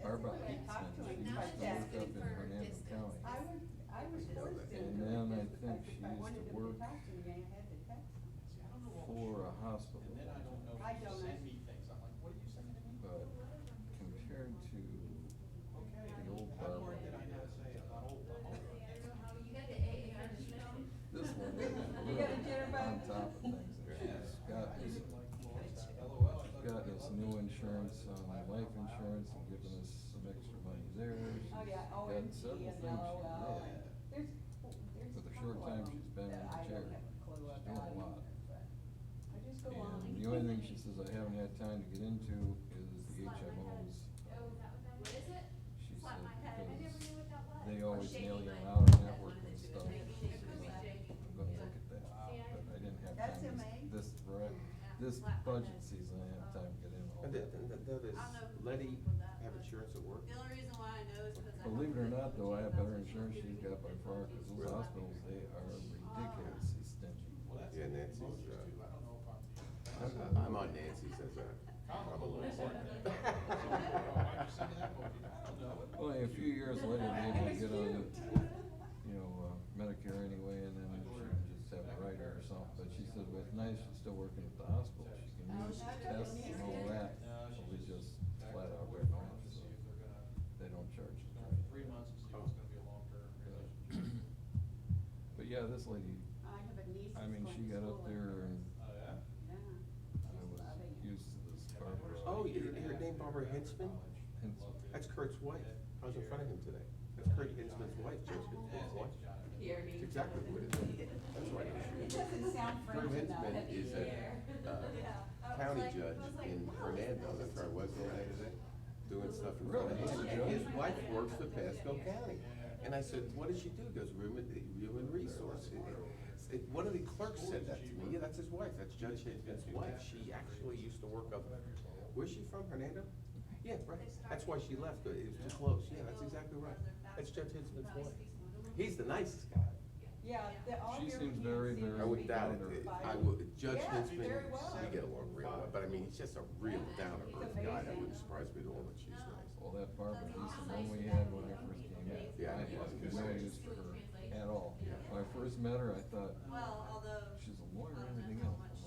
Barbara I talked to Heitzman, him, she but used to work up in Hernando County. I was forced to. And then I think she If I used wanted to him work talk to me, I had to text him. for a hospital. And then I don't know, I if you don't send know. me things, I'm like, what are you sending to me? But compared to Okay, the old what Barbara. word did I not say? I'm not old, I'm old. This one is You got a jitterbug? on top of things. And she's got this, LOL. she's got this new insurance on life insurance and giving us some extra money there. She's Oh, yeah, got OMG several and things she's LOL. made. There's For the a short couple time of she's been in that the I chair, don't have a clue she's about doing a lot. either, but I just go on. And the only thing she says I haven't had time to get into is the HMOs. She said because they always nail you on out of network and stuff. She says, I'm gonna look at that, but I didn't have That's time amazing. this budget season, I didn't have time to get in all And that. does Letty have insurance at work? The only reason why I know is because I. Believe it or not, though, I have better insurance she's got by far, cause those Really? hospitals, they are ridiculously stingy. Well, that's Yeah, what Nancy's, Moses do. I don't know if I'm on Nancy's as a Comparable. probably partner. Why'd you send me that movie? I don't know. Only a few years later, maybe you get on, Medicare anyway, and then she can just have a rider or something, but she said, well, it's nice, she's still working at the hospital, she can use tests and all that, so they just flat out recommend, so See if they're gonna, they don't charge she's you. going for 3 months and see if it's gonna be a long-term relationship. But yeah, this lady, I have a niece. I mean, that's she going got to up school there and Yeah. I was used to this Barbara. Oh, her name Barbara Hinsman? Hinson. That's Kurt's wife. I was in front of him today. That's Kurt Hinsman's wife, Joe Hinsman's wife. That's exactly who it is. That's right. It doesn't sound Kurt French enough. Hinsman is a county judge in Hernando. That's where I was the other day, doing stuff in front of him. And his wife works for Pasco County. And I said, what does she do? He goes, human resource. One of the clerks said that to me. Yeah, that's his wife. That's Judge Hinsman's wife. She actually used to work up, where's she from, Hernando? Yeah, right. That's why she left. It was too close. Yeah, that's exactly right. That's Judge Hinsman's wife. He's the nicest guy. Yeah, all She your seems kids very, seem very I to wouldn't be doubt it. doing I fine. would, Judge Yeah, Hinsman, very well. we get along real well, but I mean, he's just a real down-to-earth guy. That wouldn't surprise me at all that she's nice. Well, that Barbara Easton, one we had when I first came in, Yeah. I had no use for her at all. When I first met her, I thought, Well, although. she's a lawyer and I don't everything know else.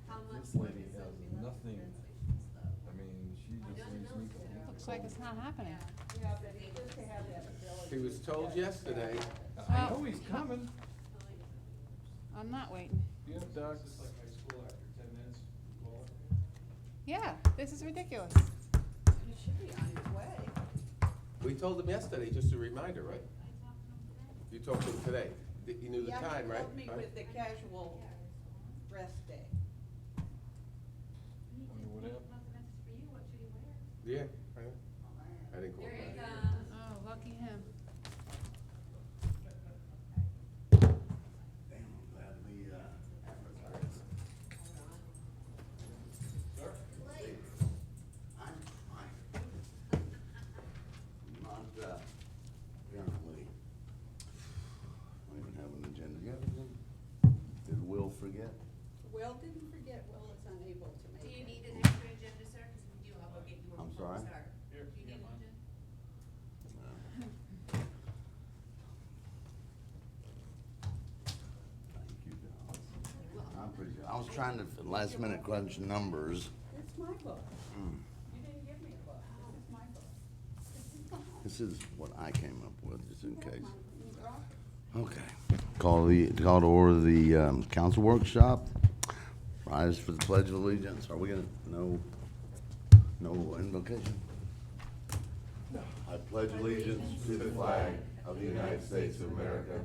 how I'm much like, this lady work has is gonna be left for nothing, translations, though. I mean, she just leaves me complete. Looks like it's not happening. Yeah, but it's just to have that ability. He was told yesterday, I know he's coming. I'm not waiting. You have ducks. It's just like high school after 10 minutes, well, Yeah, this is ridiculous. You should be on your way. we told him yesterday, just a reminder, right? You talked to him today. You knew the Yeah, time, he right? told me Right? with the casual dress day. Wonder what happened? Yeah, I know. I didn't call There you back. go. Oh, lucky him. Damn, I'm glad we, advertised. sir? I'm fine. Not, apparently, I don't even have an agenda yet. Did Will forget? Will didn't forget, Will is unable to make Do it. you need an extra agenda, sir? Cause if you do, I'll go get you one I'm before we sorry? start. Here, Do you you need got an mine. agenda? Thank you, Dallas. I appreciate it. I was trying to last minute crunch numbers. It's my book. Mm. You didn't give me a book. This is my book. This is what I came up with, just in case. You brought it. Okay. Call to order the, council workshop. Rise for the Pledge of Allegiance. Are we gonna, no invocation? No. I pledge allegiance to the flag of the United States of America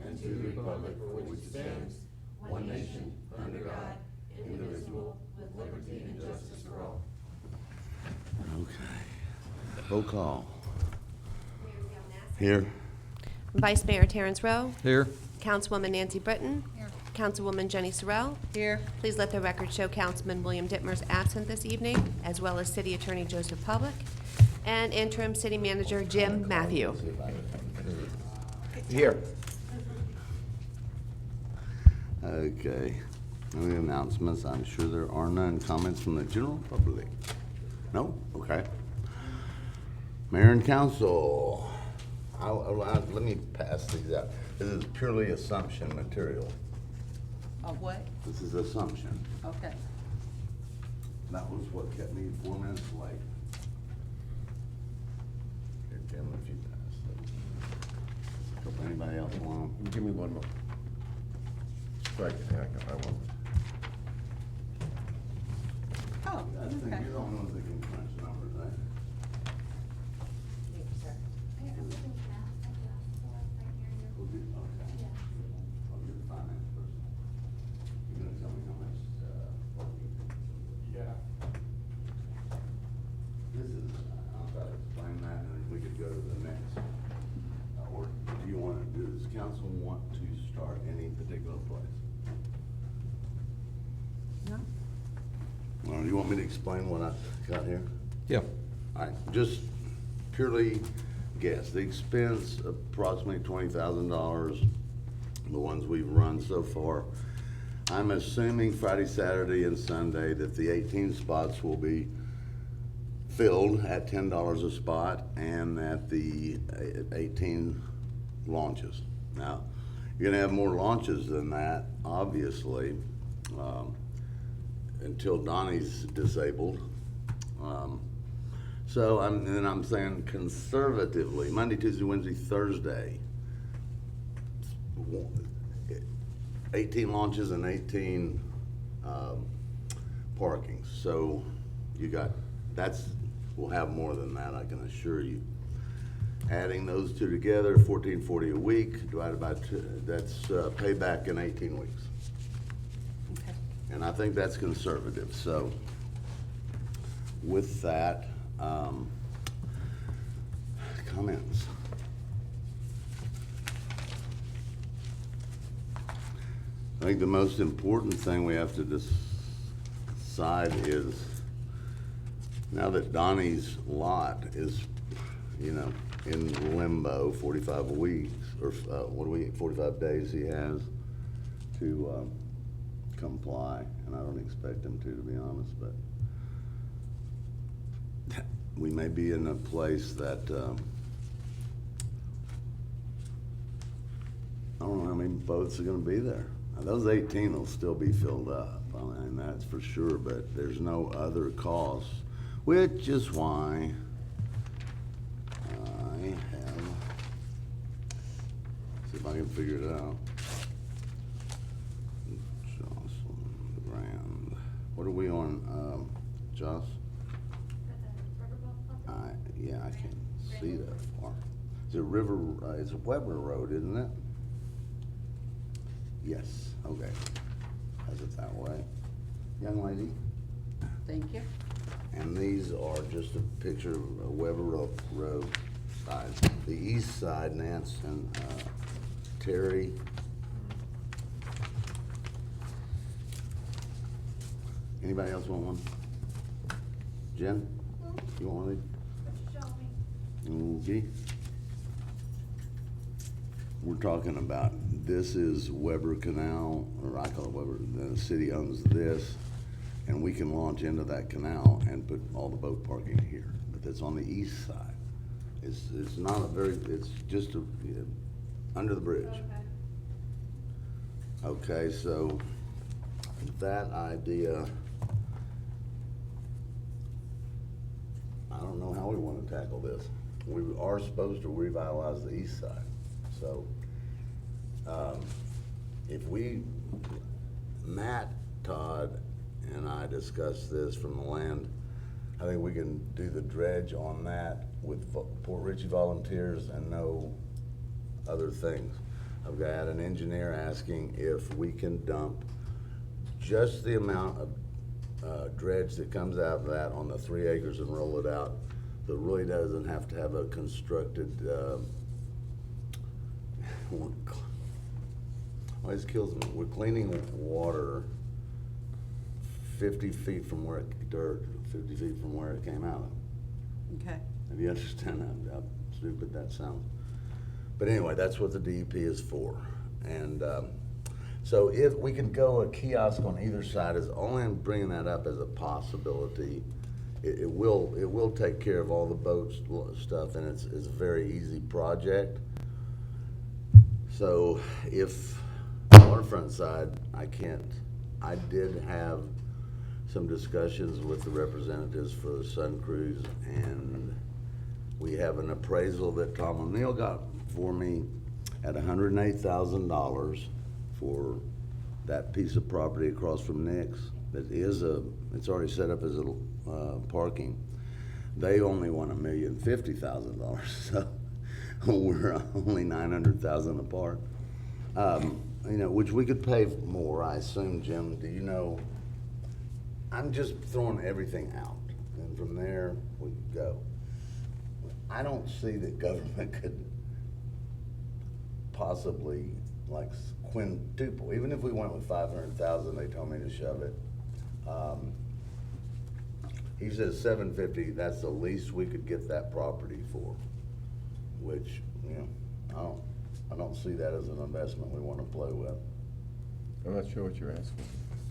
and to the republic for which it stands, one nation, under God, indivisible, with liberty and justice for all. Okay. Roll call. Here. Vice Mayor Terrence Rowe, Here. Councilwoman Nancy Britton, Here. Councilwoman Jenny Sorrell. Here. Please let the record show Councilman William Dittmer's absent this evening, as well as City Attorney Joseph Public, and Interim City Manager Jim Matthew. Here. Okay. Any announcements? I'm sure there are none. Comments from the general public? No? Okay. Mayor and council, let me pass these out. This is purely assumption material. Of what? This is assumption. Okay. That was what kept me 4 minutes late. Here, Jim, if you pass it. Hope anybody else want 'em? Give me one more. Strike it, I won't. Oh, I think okay. you're the only ones that can crunch numbers, right? We'll do, okay. I'll get the finance person. You're gonna tell me how much, parking. Yeah. This is, I'll try to explain that, and then we could go to the next. Or do you wanna, does council want to start any particular place? No? Or do you want me to explain what I got here? Yeah. All right, just purely guess, the expense approximately $20,000, the ones we've run so far. I'm assuming Friday, Saturday, and Sunday that the 18 spots will be filled at $10 a spot, and that the 18 launches. Now, you're gonna have more launches than that, obviously, until Donnie's disabled. So I'm saying conservatively, Monday, Tuesday, Wednesday, Thursday, 18 launches and 18 parkings. So you got, we'll have more than that, I can assure you. Adding those two together, $14.40 a week, divided by 2, that's payback in 18 weeks. Okay. And I think that's conservative, so with that, comments? I think the most important thing we have to decide is, now that Donnie's lot is, in limbo, 45 weeks, or 45 days he has to comply, and I don't expect him to be honest, but we may be in a place that, I don't know how many boats are gonna be there. Now, those 18 will still be filled up, I mean, that's for sure, but there's no other costs, which is why I have, see if I can figure it out. Jocelyn Grand, what are we on, Joss? Yeah, I can't see that far. It's a river, it's a Weber Road, isn't it? Yes, okay. Has it that way. Young lady? Thank you. And these are just a picture of Weber Road side. The east side, Nance and Terry. Anybody else want one? Jen? You want one? Okay. We're talking about, this is Weber Canal, or I call it Weber, the city owns this, and we can launch into that canal and put all the boat parking here, but that's on the east side. It's not a very, it's just under the bridge. Okay, so that idea, I don't know how we want to tackle this. We are supposed to revitalize the east side, so if Matt, Todd, and I discussed this from the land, I think we can do the dredge on that with Port Richey volunteers and no other things. I've got an engineer asking if we can dump just the amount of dredge that comes out of that on the 3 acres and roll it out. So it really doesn't have to have a constructed, always kills me. We're cleaning water 50 feet from where it, dirt, 50 feet from where it came out of. Okay. If you understand how stupid that sounds. But anyway, that's what the DEP is for. And so if we can go a kiosk on either side, is only I'm bringing that up as a possibility, it will take care of all the boat stuff, and it's a very easy project. So if waterfront side, I did have some discussions with the representatives for the Sun Cruise, and we have an appraisal that Tom O'Neill got for me at $108,000 for that piece of property across from Nick's. It's already set up as a parking. They only want $1,050,000, so we're only $900,000 apart. You know, which we could pay more, I assume, Jim. Do you know? I'm just throwing everything out, and from there we could go. I don't see that government could possibly like quintuple. Even if we went with 500,000, they told me to shove it. He says 750. That's the least we could get that property for, which, you know, I don't see that as an investment we want to play with. I'm not sure what you're asking.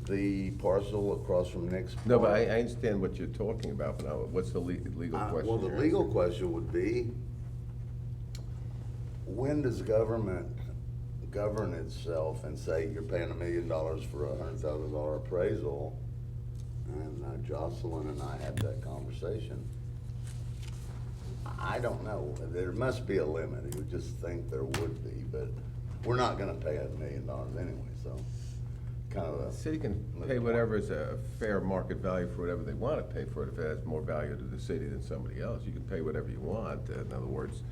The parcel across from Nick's. No, but I understand what you're talking about, but now, what's the legal question? Well, the you're legal asking? question would be, when does government govern itself and say you're paying $1 million for a $100,000 appraisal? And Jocelyn and I had that conversation. I don't know. There must be a limit. You would just think there would be, but we're not gonna pay $1 million anyway, so kind of The city can pay whatever is a fair market value for whatever they want to pay for it. If it has more value to the city than somebody else, you can pay whatever you want. In other words,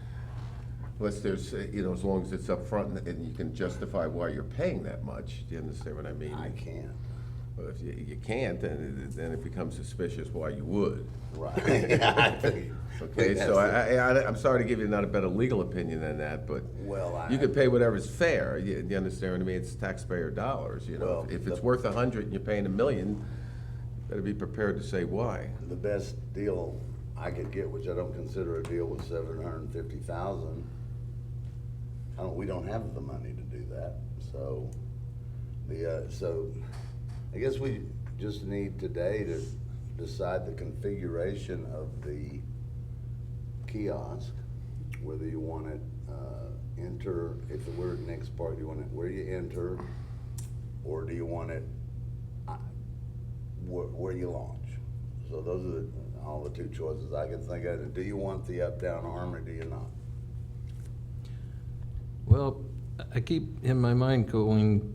unless there's, you know, as long as it's upfront and you can justify why you're paying that much. Do you understand what I mean? I can't. Well, if you can't, then it becomes suspicious why you would. Right. Yeah, I think- Okay, so I'm sorry to give you not a better legal opinion than that, but Well, you could pay whatever's fair. You understand what I mean? It's taxpayer dollars, you know. Well, If it's worth 100 and you're paying $1 million, better be prepared to say why. The best deal I could get, which I don't consider a deal, was $750,000. We don't have the money to do that, so so I guess we just need today to decide the configuration of the kiosk, whether you want it enter, if it were at Nick's Park, do you want it where you enter, or do you want it where you launch? So those are all the two choices I can think of. Do you want the up-down arm or do you not? Well, I keep in my mind going,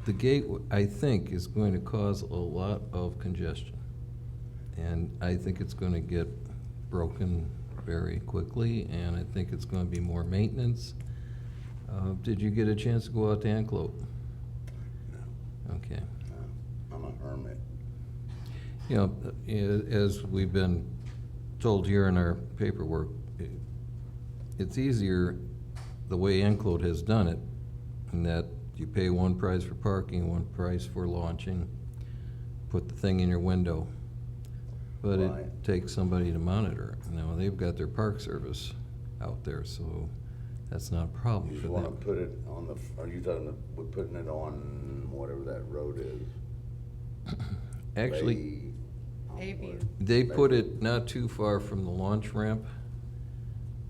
the gate, I think, is going to cause a lot of congestion. And I think it's going to get broken very quickly, and I think it's going to be more maintenance. Did you get a chance to go out to Anclote? No. Okay. I'm a hermit. You know, as we've been told here in our paperwork, it's easier the way Anclote has done it, in that you pay one price for parking, one price for launching, put the thing in your window. But Right. it takes somebody to monitor it. Now, they've got their park service out there, so that's not a problem You for just wanna them. put it on the, are you talking about we're putting it on whatever that road is? Actually, Bayview. they put it not too far from the launch ramp.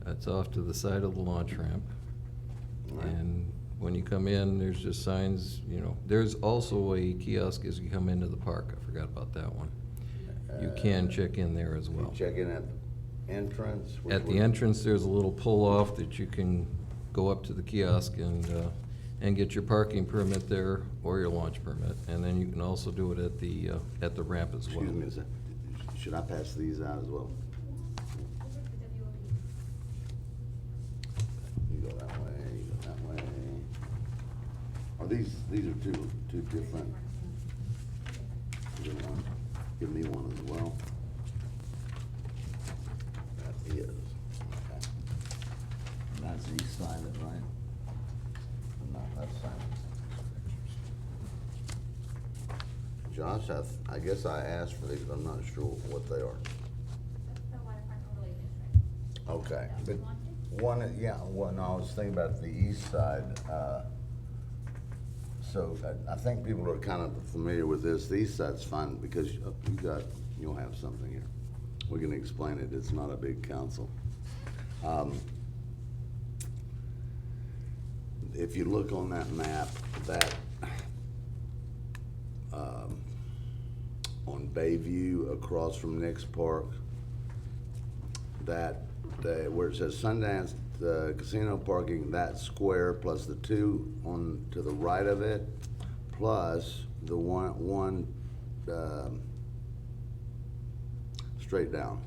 It's off to the side of the launch ramp. Right. And when you come in, there's just signs, you know. There's also a kiosk as you come into the park. I forgot about that one. You can check in there as well. You check in at the entrance? At the entrance, there's a little pull-off that you can go up to the kiosk and get your parking permit there or your launch permit. And then you can also do it at the ramp as well. Excuse me, should I pass these out as well? You go that way, you go that way. Are these are two different? Give me one as well. That is, okay. That's east side, right? No, that's side. Josh, I guess I asked for these, but I'm not sure what they are. That's the waterfront overlay district. Okay, That's but one. one, yeah, well, no, I was thinking about the east side. So I think people are kind of familiar with this. The east side's fine because you'll have something here. we can explain it, it's not a big council. If you look on that map, that, on Bayview, across from Nick's Park, where it says Sundance Casino parking, that square plus the two on to the right of it, plus the one straight down.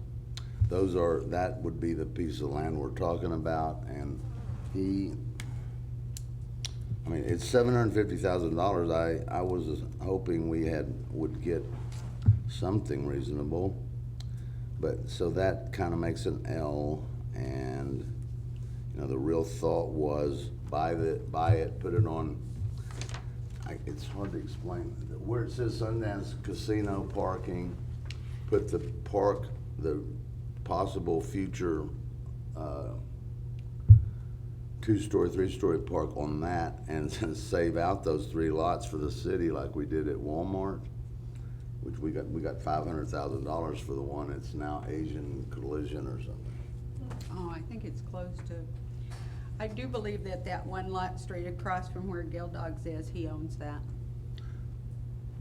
That would be the piece of land we're talking about, and I mean, it's $750,000. I was hoping would get something reasonable, but, so that kind of makes an L, and, you know, the real thought was buy it, put it on, it's hard to explain. Where it says Sundance Casino parking, put the possible future, 2-story, 3-story park on that, and then save out those 3 lots for the city like we did at Walmart, which we got $500,000 for the one. It's now Asian Collision or something. Oh, I think it's close to, I do believe that one lot straight across from where Gill Dogs is, he owns that.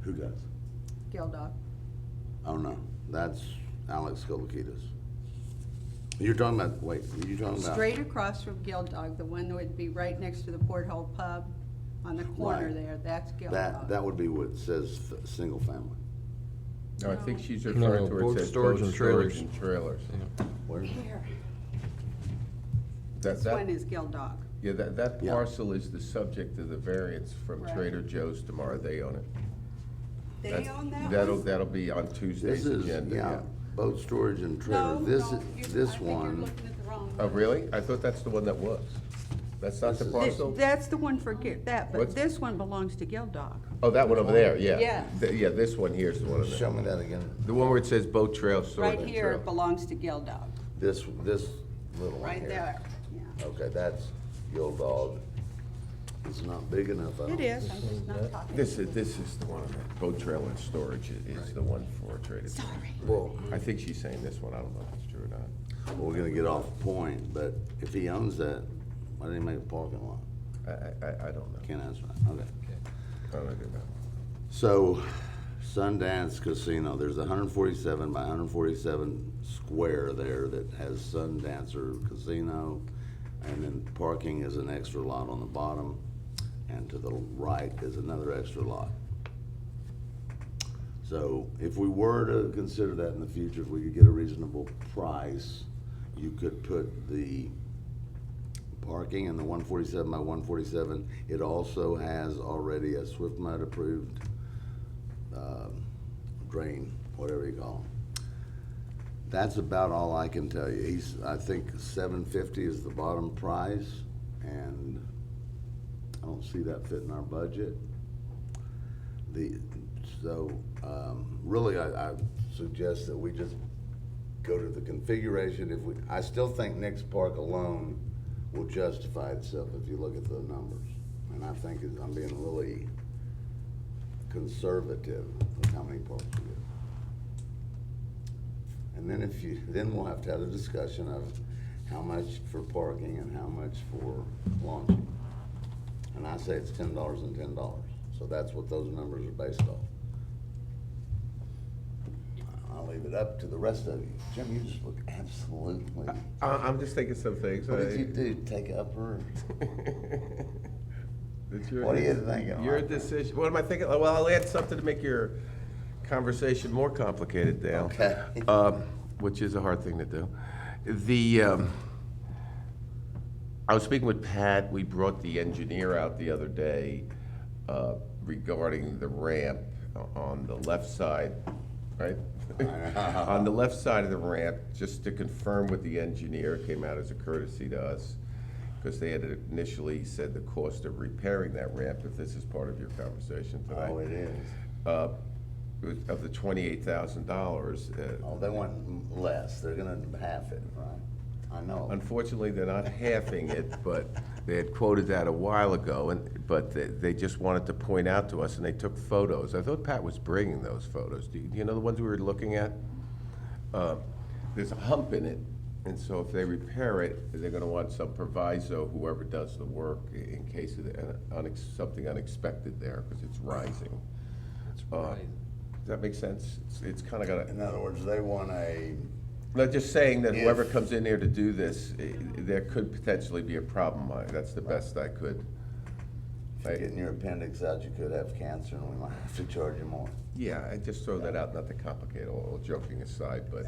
Who does? Gill Dog. Oh, no, that's Alex Kolokides. You're talking about, Straight across from Gill Dog, the one that would be right next to the Porthole Pub on the corner Right. there, that's Gill That Dog. would be what says single family. No, I think she's No, referring to where boat it says storage boat and storage trailers. and trailers. Where? Here, That, this one that, is Gill Dog. yeah, that Yeah. parcel is the subject of the variance from Right. Trader Joe's tomorrow. They own it. They That's- own that That'll, one? that'll be on Tuesday's This is, agenda, yeah, yeah. boat storage and No, trailer. no, I This think you're one, looking at the wrong Oh, one. really? I thought that's the one that was. That's not the This is- parcel? That's the one for that, but What's- this one belongs to Gill Dog. Oh, that one over there, yeah. Yeah. Yeah, this one here's the one over show there. me that again. The one where it says boat trail, storage Right and here, trail. it belongs to Gill Dog, This little one right here. there, yeah. Okay, that's Gill Dog. It's not big enough, I don't It is, I'm just not talking. This is the one, boat trail and storage is the one for Trader Joe's. Sorry. Well, I think she's saying this one, I don't know if it's true or not. we're gonna get off point, but if he owns that, why didn't he make a parking lot? I don't know. Can't answer that, okay. I don't know. So, Sundance Casino, there's 147 by 147 square there that has Sundancer Casino, and then parking is an extra lot on the bottom, and to the right is another extra lot. So, if we were to consider that in the future, if we could get a reasonable price, you could put the parking in the 147 by 147. It also has already a Swift Mud approved drain, whatever you call them. That's about all I can tell you. I think $750 is the bottom price, and I don't see that fitting our budget. Really, I suggest that we just go to the configuration. I still think Nick's Park alone will justify itself if you look at the numbers. And I think I'm being really conservative with how many parks we get. And then we'll have to have a discussion of how much for parking and how much for launching. And I say it's $10 and $10. So that's what those numbers are based off. I'll leave it up to the rest of you. Jim, you just look absolutely. I'm just thinking some things. What did you do? Take upper? It's your- What are you thinking, Your Arthur? decision. What am I thinking? Well, I'll add something to make your conversation more complicated, Dale. Okay. Which is a hard thing to do. I was speaking with Pat. We brought the engineer out the other day regarding the ramp on the left side, right? On the left side of the ramp, just to confirm with the engineer, came out as a courtesy to us, because they had initially said the cost of repairing that ramp, if this is part of your conversation tonight. Oh, it is. Of the $28,000. Oh, they want less. They're gonna half it, right? I know. Unfortunately, they're not halving it, but they had quoted that a while ago, but they just wanted to point out to us, and they took photos. I thought Pat was bringing those photos. Do you know the ones we were looking at? there's a hump in it, and so if they repair it, they're gonna want some proviso, whoever does the work, in case of something unexpected there, because it's rising. It's Uh, right. Does that make sense? It's kinda got In a, other words, they want a, not just saying that whoever If- comes in there to do this, there could potentially be a problem. That's the best I could. if you're getting your appendix out, you could have cancer and we might have to charge you more. Yeah, I just throw that out, not to complicate, all joking aside, but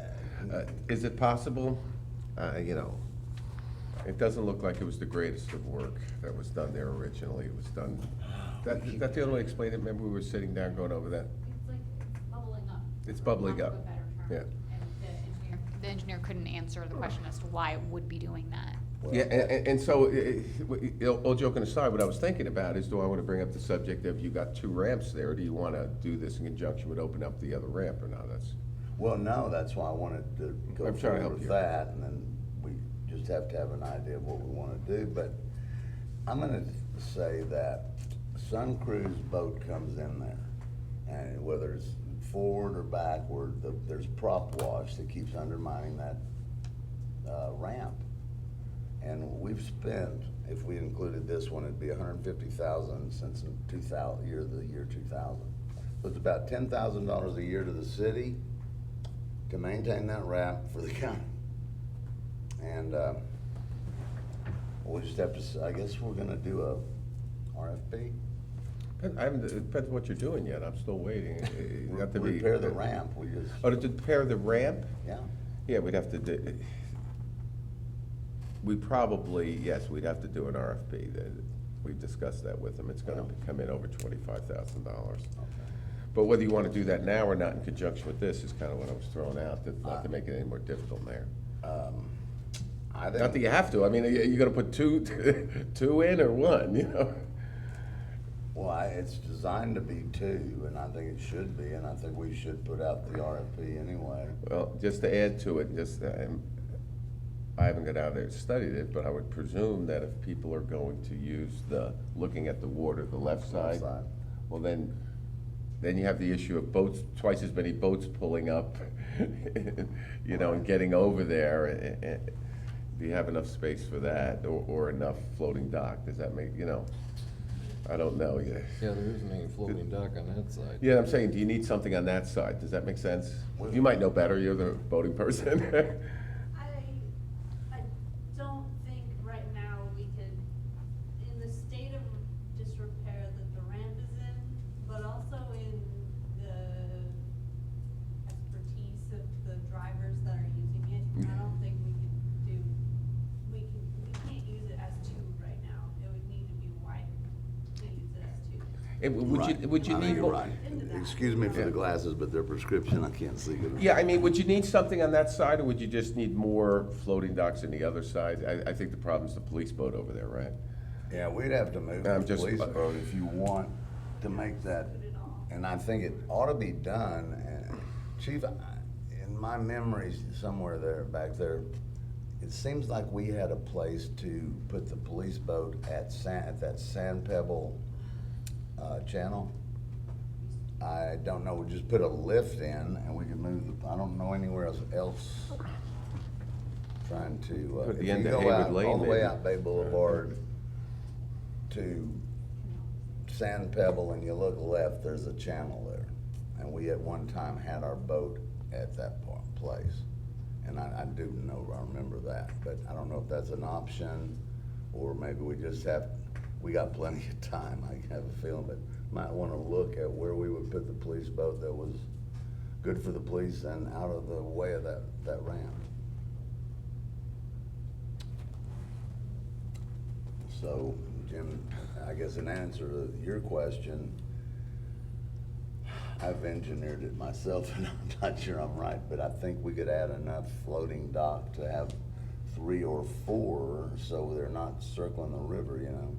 is it possible? You know, it doesn't look like it was the greatest of work that was done there originally. It was done, that the only way to explain it, remember we were sitting down going over that? It's like bubbling up. It's bubbling for lack up, of a better term. yeah. And the engineer couldn't answer the question as to why it would be doing that. Yeah, and so, all joking aside, what I was thinking about is, do I want to bring up the subject of you got 2 ramps there, or do you want to do this in conjunction with opening up the other ramp or not? That's, Well, no, that's why I wanted to go I'm trying to forward help with you. that, and then we just have to have an idea of what we wanna do, but I'm gonna say that Sun Cruise boat comes in there, and whether it's forward or backward, there's prop wash that keeps undermining that, ramp. And we've spent, if we included this one, it'd be $150,000 since the year 2000. So it's about $10,000 a year to the city to maintain that ramp for the county. And, we'll just have to, I guess we're gonna do a RFP. it depends what you're doing yet, I'm still waiting. You have to be- Repair the ramp, we just, Oh, to repair the ramp? yeah. Yeah, we'd have to do, we probably, yes, we'd have to do an RFP. We've discussed that with them. It's gonna come in over $25,000. But whether you wanna do that now or not in conjunction with this is kinda what I was throwing out, not to make it any more difficult there. I Not that think, you have to, I mean, you're gonna put two, two in or one, you know? well, it's designed to be 2, and I think it should be, and I think we should put out the RFP anyway. Well, just to add to it, I haven't got out there and studied it, but I would presume that if people are going to use looking at the water, the left side, side. well, then you have the issue of boats, twice as many boats pulling up, you know, and getting over there. And do you have enough space for that, or enough floating dock? Does that make, you know, I don't know, yeah. Yeah, there isn't any floating dock on that side. Yeah, I'm saying, do you need something on that side? Does that make sense? You might know better, you're the boating person. I don't think right now we could, in the state of disrepair that the ramp is in, but also in the expertise of the drivers that are using it, I don't think we can't use it as 2 right now. It would need to be widened to use it as 2. Would you I think need you're more? right. Excuse me for Yeah. the glasses, but they're prescription, I can't see good. Yeah, I mean, would you need something on that side, or would you just need more floating docks on the other side? I think the problem's the police boat over there, right? Yeah, we'd have to move I'm the just- police boat if you want to make that, and I think it ought to be done. And Chief, in my memories somewhere there, back there, it seems like we had a place to put the police boat at that Sand Pebble, channel. I don't know, we just put a lift in and we could move I don't know anywhere else trying to, At the if end you of go Hayward out, Lane, all the way maybe. out Bay Boulevard to Sand Pebble and you look left, there's a channel there. And we at one time had our boat at that place. And I remember that, but I don't know if that's an option, or maybe we got plenty of time, I have a feeling, but might wanna look at where we would put the police boat that was good for the police and out of the way of that ramp. So, Jim, I guess in answer to your question, I've engineered it myself, and I'm not sure I'm right, but I think we could add enough floating dock to have 3 or 4, so they're not circling the river, you know?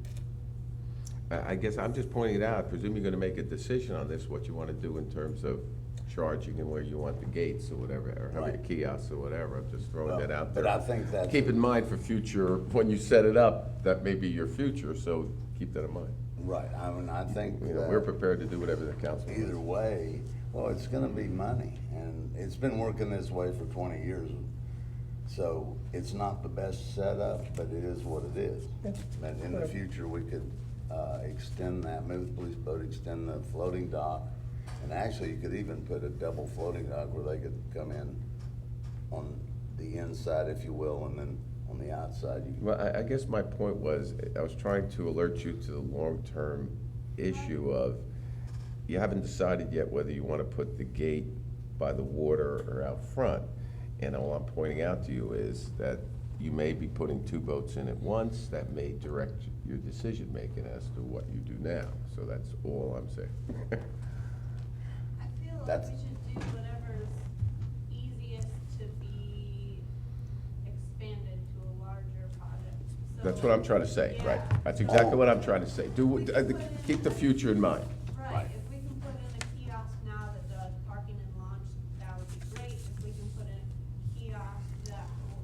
I guess I'm just pointing it out. I presume you're gonna make a decision on this, what you wanna do in terms of charging and where you want the gates or whatever, or how many Right. kiosks or whatever. I'm just throwing that out there. But I think that's. Keep in mind for future, when you set it up, that may be your future, so keep that in mind. Right, I mean, I think You know, that we're prepared to do whatever the council wants. either way, Well, it's gonna be money, and it's been working this way for 20 years. So it's not the best setup, but it is what it is. And in the future, we could extend that, move the police boat, extend the floating dock. And actually, you could even put a double floating dock where they could come in on the inside, if you will, and then on the outside, you could. Well, I guess my point was, I was trying to alert you to the long-term issue of, you haven't decided yet whether you want to put the gate by the water or out front. And all I'm pointing out to you is that you may be putting 2 boats in at once. That may direct your decision-making as to what you do now. So that's all I'm saying. I feel like That's- we should do whatever's easiest to be expanded to a larger project. So, That's what I'm trying to say, right? yeah. That's exactly what I'm trying to say. Keep the future in mind. Right, if we can put in a kiosk now that does parking and launch, that would be great. If we can put in a kiosk that will,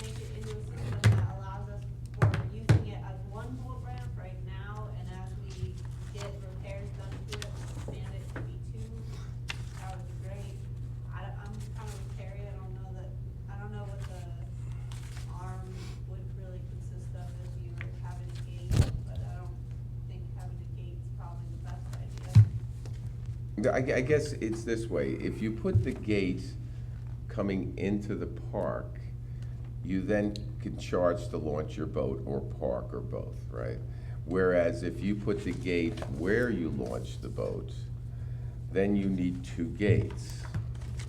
make it into a system that allows us for using it as one boat ramp right now, and as we get repairs done to it, expand it to be 2, that would be great. I'm kind of with Terry, I don't know what the arm would really consist of if you were having a gate, but I don't think having a gate's probably the best idea. I guess it's this way, if you put the gate coming into the park, you then can charge to launch your boat or park or both, right? Whereas if you put the gate where you launch the boat, then you need 2 gates,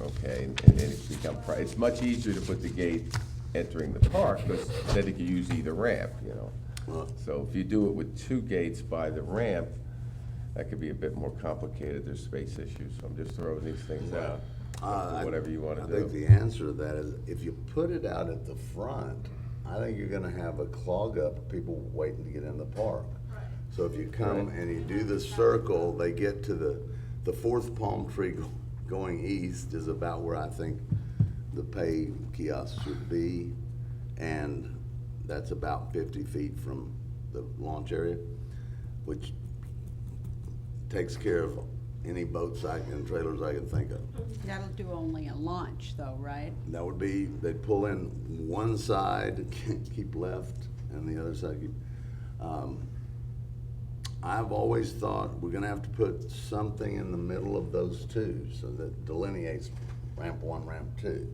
okay? And it's much easier to put the gate entering the park, because then you can use either ramp, So if you do it with 2 gates by the ramp, that could be a bit more complicated, there's space issues, so I'm just throwing these things out, whatever you wanna I do. think the answer to that is, if you put it out at the front, I think you're gonna have a clog up of people waiting to get in the park. Right. So if you come Right. and you do the circle, they get to the 4th palm tree going east is about where I think the pay kiosk should be. And that's about 50 feet from the launch area, which takes care of any boats and trailers I can think of. That'll do only a launch though, right? That would be, they'd pull in one side, keep left, and the other side keep. I've always thought we're gonna have to put something in the middle of those 2, so that delineates ramp 1, ramp 2.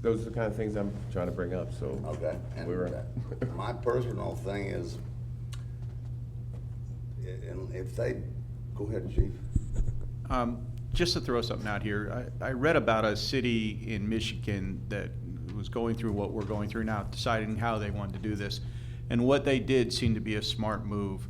Those are the kind of things I'm trying to bring up, so. Okay? And We're, my personal thing is, and if they, go ahead, Chief. Just to throw something out here, I read about a city in Michigan that was going through what we're going through now, deciding how they wanted to do this. And what they did seemed to be a smart move.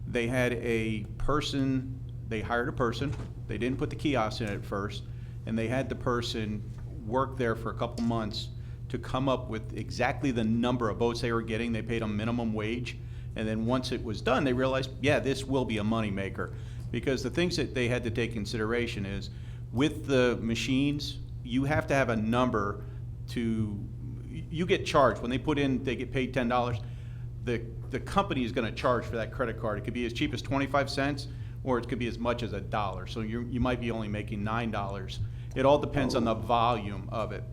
They had a person, they hired a person, they didn't put the kiosk in at first, and they had the person work there for a couple months to come up with exactly the number of boats they were getting. They paid them minimum wage. And then once it was done, they realized, yeah, this will be a moneymaker. Because the things that they had to take consideration is, with the machines, you have to have a number to, you get charged. When they put in, they get paid $10. The company is gonna charge for that credit card. It could be as cheap as 25 cents, or it could be as much as $1. So you might be only making $9. It all depends on the volume of it.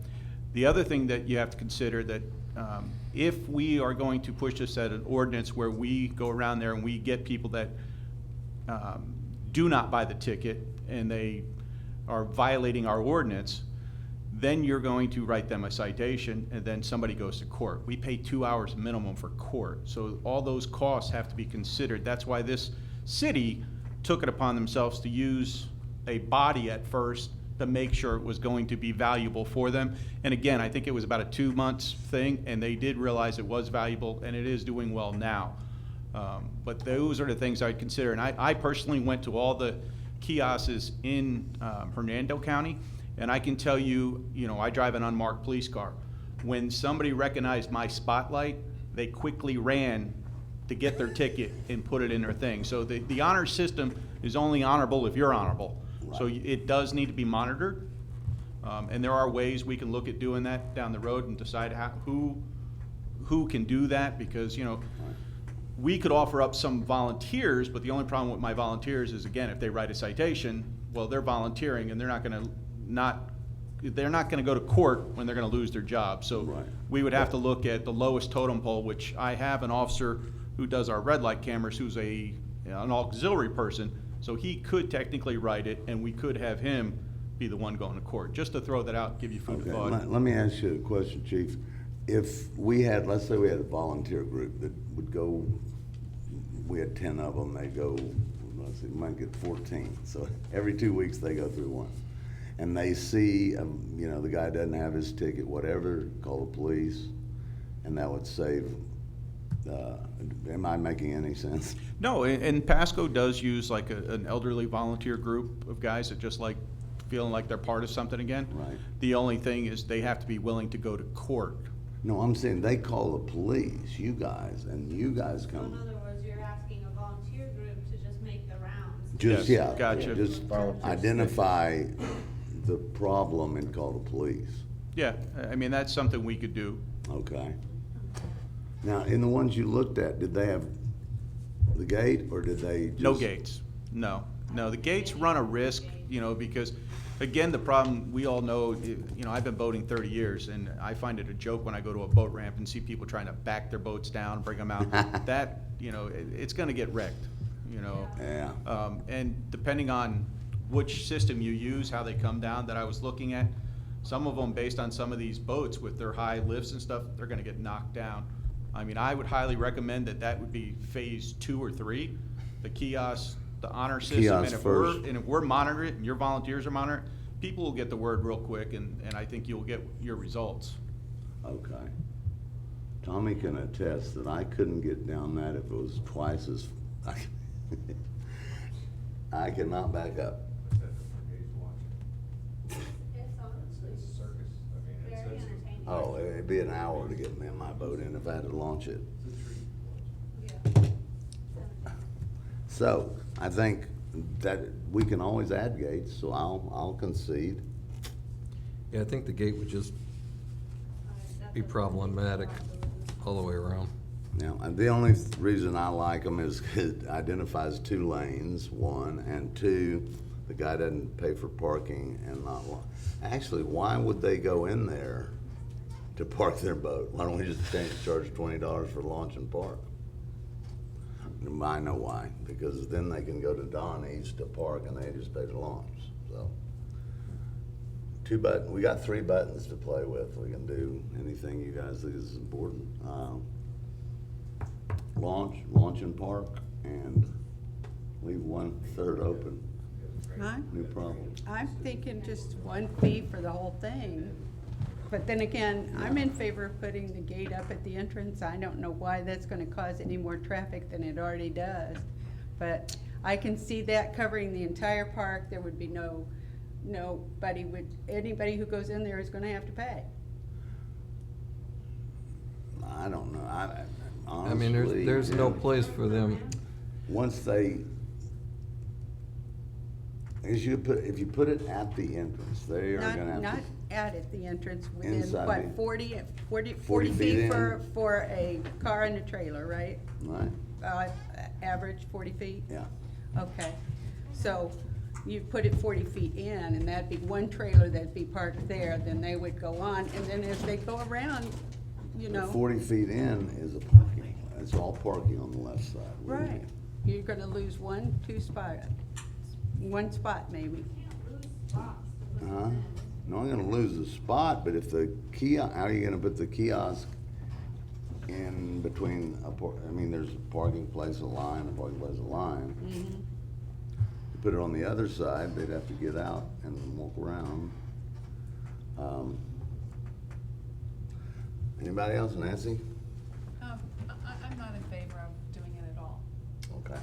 The other thing that you have to consider that if we are going to push this at an ordinance where we go around there and we get people that do not buy the ticket and they are violating our ordinance, then you're going to write them a citation and then somebody goes to court. We pay 2 hours minimum for court. So all those costs have to be considered. That's why this city took it upon themselves to use a body at first to make sure it was going to be valuable for them. And again, I think it was about a 2 months thing, and they did realize it was valuable, and it is doing well now. But those are the things I'd consider. And I personally went to all the kiosks in Hernando County, and I can tell you, I drive an unmarked police car. When somebody recognized my spotlight, they quickly ran to get their ticket and put it in their thing. So the honor system is only honorable if you're honorable. So it does need to be monitored, and there are ways we can look at doing that down the road and decide who can do that, because we could offer up some volunteers, but the only problem with my volunteers is, again, if they write a citation, well, they're volunteering and they're not gonna go to court when they're gonna lose their job. So Right. we would have to look at the lowest totem pole, which I have an officer who does our red light cameras, who's an auxiliary person, so he could technically write it, and we could have him be the one going to court. Just to throw that out, give you food Okay, for thought. let me ask you a question, Chief. If we had, let's say we had a volunteer group that would go, we had 10 of them, they go, let's see, we might get 14. So every 2 weeks they go through one. And they see, you know, the guy doesn't have his ticket, whatever, call the police, and that would save, am I making any sense? No, and Pasco does use like an elderly volunteer group of guys that just like feeling like they're part of something again. Right. The only thing is they have to be willing to go to court. No, I'm saying they call the police, you guys, and you guys So in come. other words, you're asking a volunteer group to just make the rounds. Just, Yes, yeah, gotcha. just Volunteers. identify the problem and call the police. Yeah, I mean, that's something we could do. Okay. Now, in the ones you looked at, did they have the gate, or did they just? No gates, no. The gates run a risk, you know, because, again, the problem, we all know, you know, I've been boating 30 years, and I find it a joke when I go to a boat ramp and see people trying to back their boats down, bring them out. That, you know, it's gonna get wrecked, you know. Yeah. And depending on which system you use, how they come down, that I was looking at, some of them, based on some of these boats with their high lifts and stuff, they're gonna get knocked down. I mean, I would highly recommend that would be phase 2 or 3, the kiosk, the honor system. Kiosk And first. if we're monitoring it and your volunteers are monitoring it, people will get the word real quick, and I think you'll get your results. Okay. Tommy can attest that I couldn't get down that if it was twice as, I cannot back up. It's honestly very entertaining. Oh, it'd be an hour to get me in my boat in if I had to launch it. Yeah. So, I think that we can always add gates, so I'll concede. Yeah, I think the gate would just That's be a problematic all the way around. Now, and the only reason I like them is it identifies 2 lanes, 1, and 2, the guy doesn't pay for parking and not, actually, why would they go in there to park their boat? Why don't we just charge $20 for launch and park? I know why, because then they can go to Donnie's to park and they just pay to launch, so. 2 buttons, we got 3 buttons to play with. We can do anything you guys think is important. Launch and park, and leave 1/3 open. No problem. I'm thinking just 1 fee for the whole thing. But then again, I'm in favor of putting the gate up at the entrance. I don't know why that's gonna cause any more traffic than it already does. But I can see that covering the entire park. There would be anybody who goes in there is gonna have to pay. I don't know, I mean, honestly, there's no place for them. once they, if you put it at the entrance, they are gonna have to. Not at the entrance, within, Inside what, the- 40 40 feet feet in. for a car and a trailer, right? Right, Average 40 feet? yeah. Okay, so you put it 40 feet in, and that'd be 1 trailer that'd be parked there, then they would go on, and then as they go around, you But know. 40 feet in is a parking, it's all parking on the left side. Right, you're gonna lose 1 spot maybe. You can't lose spots to put Uh-huh. them in. No, I'm gonna lose the spot, but if the kiosk, how are you gonna put the kiosk in between I mean, there's a parking place, a line, a parking place, a line. Mhm. You put it on the other side, they'd have to get out and walk around. Anybody else, Nancy? I'm not in favor of doing it at all. Okay.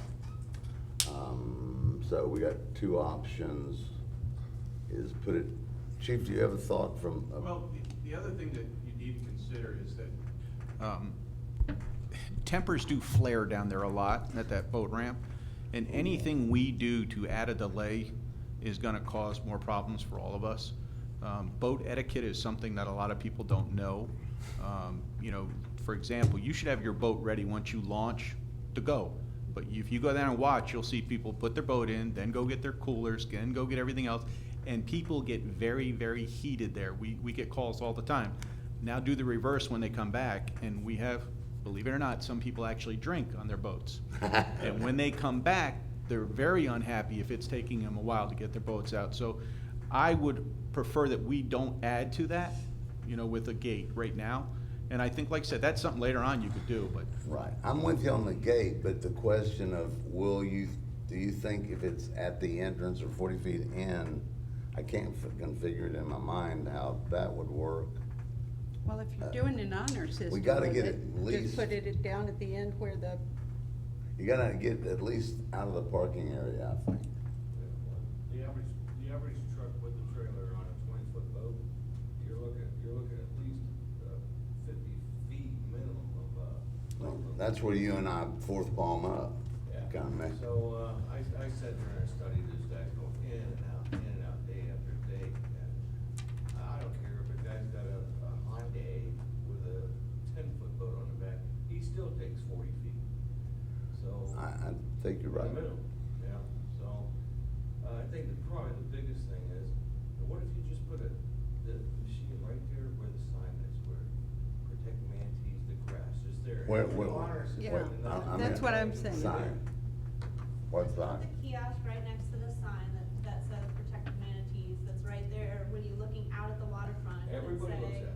So we got 2 options, is put it, Chief, do you have a thought from? Well, the other thing that you need to consider is that tempers do flare down there a lot at that boat ramp, and anything we do to add a delay is gonna cause more problems for all of us. Boat etiquette is something that a lot of people don't know. You know, for example, you should have your boat ready once you launch to go. But if you go down and watch, you'll see people put their boat in, then go get their coolers, then go get everything else, and people get very, very heated there. We get calls all the time. Now do the reverse when they come back, and we have, believe it or not, some people actually drink on their boats. And when they come back, they're very unhappy if it's taking them a while to get their boats out. So I would prefer that we don't add to that, with a gate right now. And I think, like I said, that's something later on you could do, but Right, I'm with you on the gate, but the question of do you think if it's at the entrance or 40 feet in, I can't configure it in my mind how that would work. Well, if you're doing an honor system. gotta with get it, at least- Just put it down at the end where the, You gotta get at least out of the parking area, I think. The average truck with a trailer on a 20-foot boat, you're looking at least 50 feet minimum of. That's where you and I fourth palm up, kinda mess. So, I sat there and I studied this guy going in and out, day after day. And I don't care if a guy's got a Hyundai with a 10-foot boat on the back, he still takes 40 feet. So. I think you're right. In the middle, yeah, so, I think that probably the biggest thing is, what if you just put the machine right there where the sign is, where protect manatees, the grass, just there. Where- And where- the honor system, Yeah, and then- I'm that's in- what I'm saying. Sign. What sign? The kiosk right next to the sign that says protected manatees, that's right there, when you're looking out at the waterfront. and Everybody looks say, at it.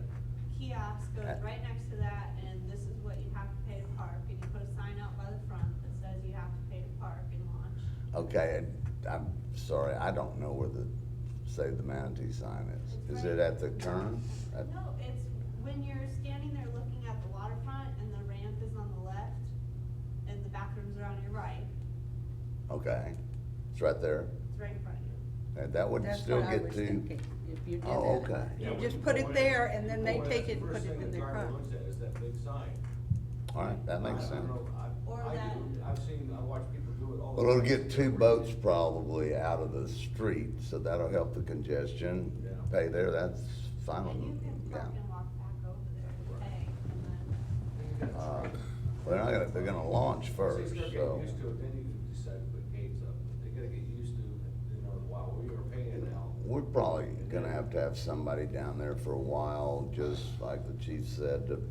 Kiosk goes right next to that, and this is what you have to pay to park, and you put a sign out by the front that says you have to pay to park and launch. Okay, I'm sorry, I don't know where the Save the Manatee sign is. Is it at the turn? No, it's when you're standing there looking at the waterfront and the ramp is on the left, and the bathrooms are on your right, Okay, it's right there. it's right in front of you. And that would that's still what I get was to. thinking, if you did that. Oh, okay. Yeah, You when just you put go it in, there, and then they go in, take the it and first put it thing in the their driver car. looks at is that big sign. All right, that makes I sense. don't know, Or I that- do, I watch people do it all the Well, it'll time. get two boats probably out of the street, so that'll help the congestion. Yeah. Pay there, that's fine with And you me, can yeah. park and walk back over there and pay, and then. Well, they're gonna launch first, Once they start so. getting used to it, then you can decide to put gates up. They gotta get used to, wow, we are paying now. We're probably gonna have to have somebody down there for a while, just like the chief said, to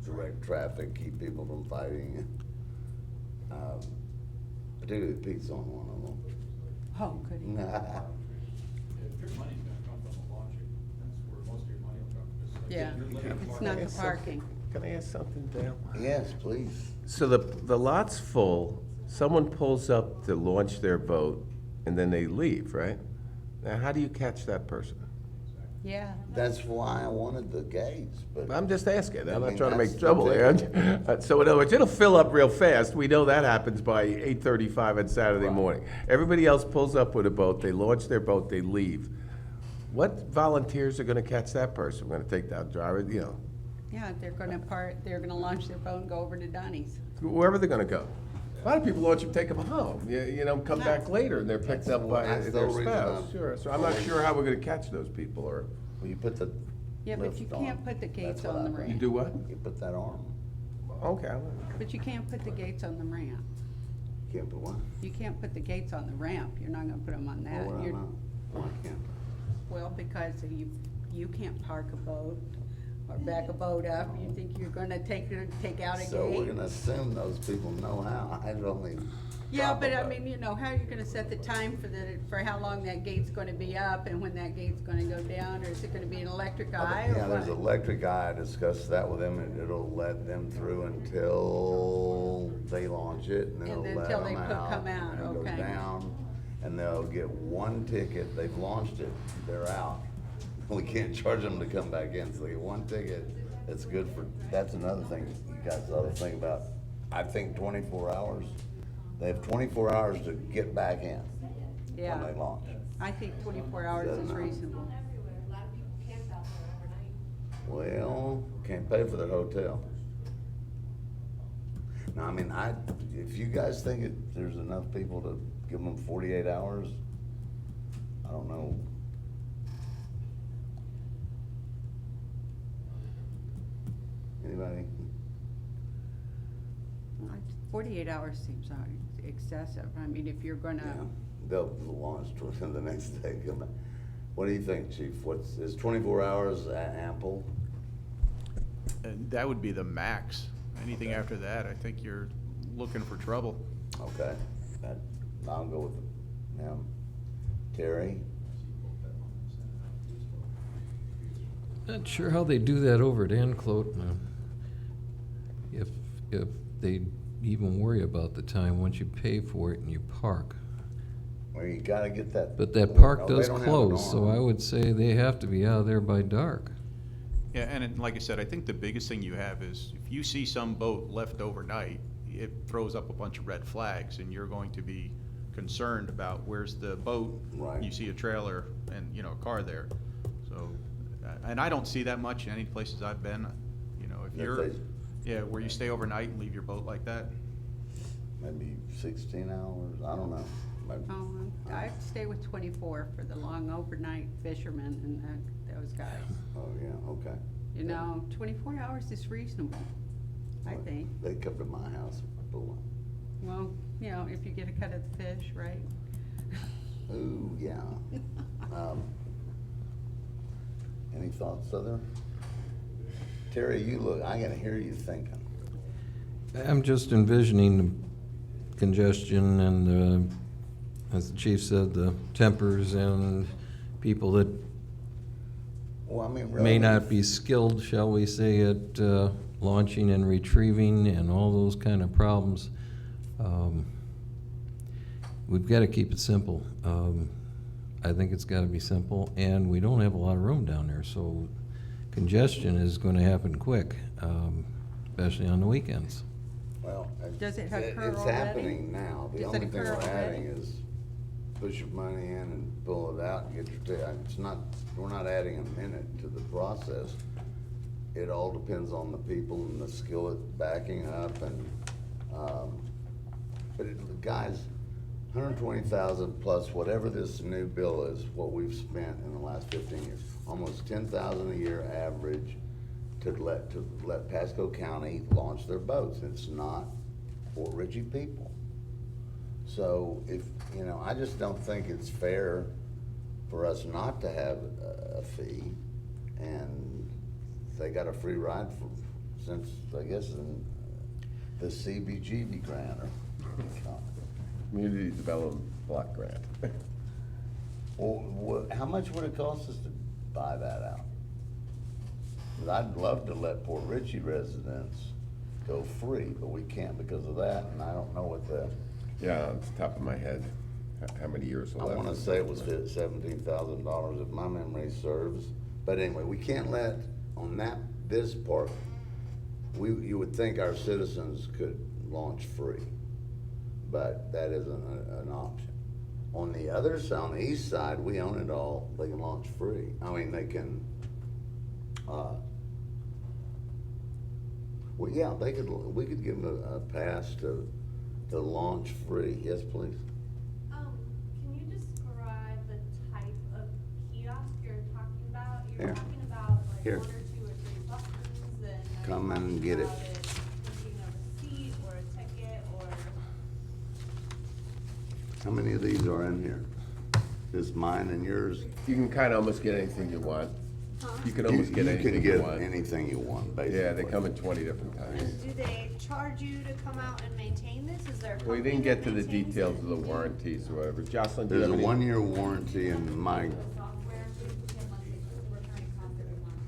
direct traffic, keep people from fighting. Particularly Pete's on one of them. Oh, goody. If your money's gonna come from the launching, that's where most of your money will come. It's like Yeah, you're looking it's for- not the parking. Can I ask something, Dale? Yes, please. So the lot's full, someone pulls up to launch their boat, and then they leave, right? Now, how do you catch that person? Yeah. That's why I wanted the gates, but. I'm just asking, I'm I not mean, trying to that's make the trouble there. ticket. So in other words, it'll fill up real fast, we know that happens by 8:35 on Saturday Right. morning. Everybody else pulls up with a boat, they launch their boat, they leave. What volunteers are gonna catch that person? We're gonna take that driver, Yeah, they're gonna launch their boat and go over to Donnie's. wherever they're gonna go. A lot of people launch them, take them home, come back later, and they're picked up by That's the their reason spouse. I'm- Sure, so I'm not sure how we're gonna catch those people, or, Well, you put the. Yeah, but you lift on. can't put the gates That's what on the I ramp. you do what? You put that arm. Okay, But you can't put the gates on the ramp. You can't put one. You can't put the gates on the ramp. You're not gonna put them on that. Well, You're- why can't? Well, because you can't park a boat or back a boat up. You think you're gonna take out a gate? So we're gonna assume those people know how. I only. Yeah, thought but I about- mean, how are you gonna set the time for how long that gate's gonna be up and when that gate's gonna go down? Or is it gonna be an electric eye or Yeah, there's what? electric eye. I discussed that with them, and it'll let them through until they launch it, and then it'll And let until them they out. come out, And it goes okay. down, and they'll get one ticket. They've launched it, they're out. We can't charge them to come back in, so they get one ticket. It's good for, that's another thing you guys ought to think about. I think 24 hours. They have 24 hours to get back in Yeah. when they launch. I think 24 hours is Doesn't- reasonable. Everywhere, a lot of people camp out there overnight. Well, can't pay for their hotel. No, I mean, if you guys think there's enough people to give them 48 hours, I don't know. Anybody? 48 hours seems excessive. I mean, if you're Yeah, gonna, they'll launch the next day, come back. What do you think, chief? Is 24 hours ample? And that would be the max. Anything Okay. after that, I think you're looking for trouble. Okay, I'll go with him. Terry? Not sure how they do that over at Anclote. If they even worry about the time once you pay for it and you park. Well, you gotta get that. But that park Oh, they does don't have an close, so arm. I would say they have to be out of there by dark. Yeah, like I said, I think the biggest thing you have is if you see some boat left overnight, it throws up a bunch of red flags, and you're going to be concerned about where's the boat. Right. You see a trailer and, you know, a car there. So, and I don't see that much in any places I've been. You know, if If you're, they- yeah, where you stay overnight and leave your boat like that. Maybe 16 hours, I don't know. Maybe- I'd stay with 24 for the long overnight fishermen and those guys. Oh, yeah, okay. You know, 24 hours is reasonable, I think. They come to my house, pull Well, you know, if you get a cut of the fish, right? one. Ooh, yeah. Any thoughts, other? Terry, I gotta hear you thinking. I'm just envisioning the congestion and, as the chief said, the tempers and people that Well, I mean, really. may not be skilled, shall we say, at launching and retrieving and all those kind of problems. We've got to keep it simple. I think it's got to be simple, and we don't have a lot of room down there, so congestion is going to happen quick, especially on the weekends. Well, Does it occur it's already? happening now. The Does only it thing occur we're already? adding is push your money in and pull it out and get it's not, we're not adding a minute to the process. It all depends on the people and the skill at backing up and, guys, 120,000 plus whatever this new bill is, what we've spent in the last 15 years, almost 10,000 a year average to let Pasco County launch their boats. It's not Fort Ritchie people. So I just don't think it's fair for us not to have a fee, and they got a free ride since, I guess, in the CBGB grant or. Community Development Block Grant. Well, how much would it cost us to buy that out? 'Cause I'd love to let Port Ritchie residents go free, but we can't because of that, and I don't know what Yeah, off the top of my head, how many years I left? wanna say it was $17,000 if my memory serves. But anyway, we can't let, on this part, you would think our citizens could launch free, but that isn't an option. On the other side, on the east side, we own it all, they can launch free. I mean, they can, well, yeah, we could give them a pass to launch free. Yes, please. Can you describe the type of kiosk you're talking about? Here. You're talking about like Here. 1 or 2 or 3 buttons and. are Come you and talking get it. about thinking of a seat or a ticket or? How many of these are in here? Just mine and yours? You can kinda almost get anything you want. You can almost get anything you You can want. get anything you want, basically. Yeah, they come in 20 different types. Do they charge you to come out and maintain this? Is there a We company didn't get that to the maintains details it? of the warranties or whatever. Jocelyn, do you There's have a any? 1-year warranty and my, Software, so you can like returning costs every month.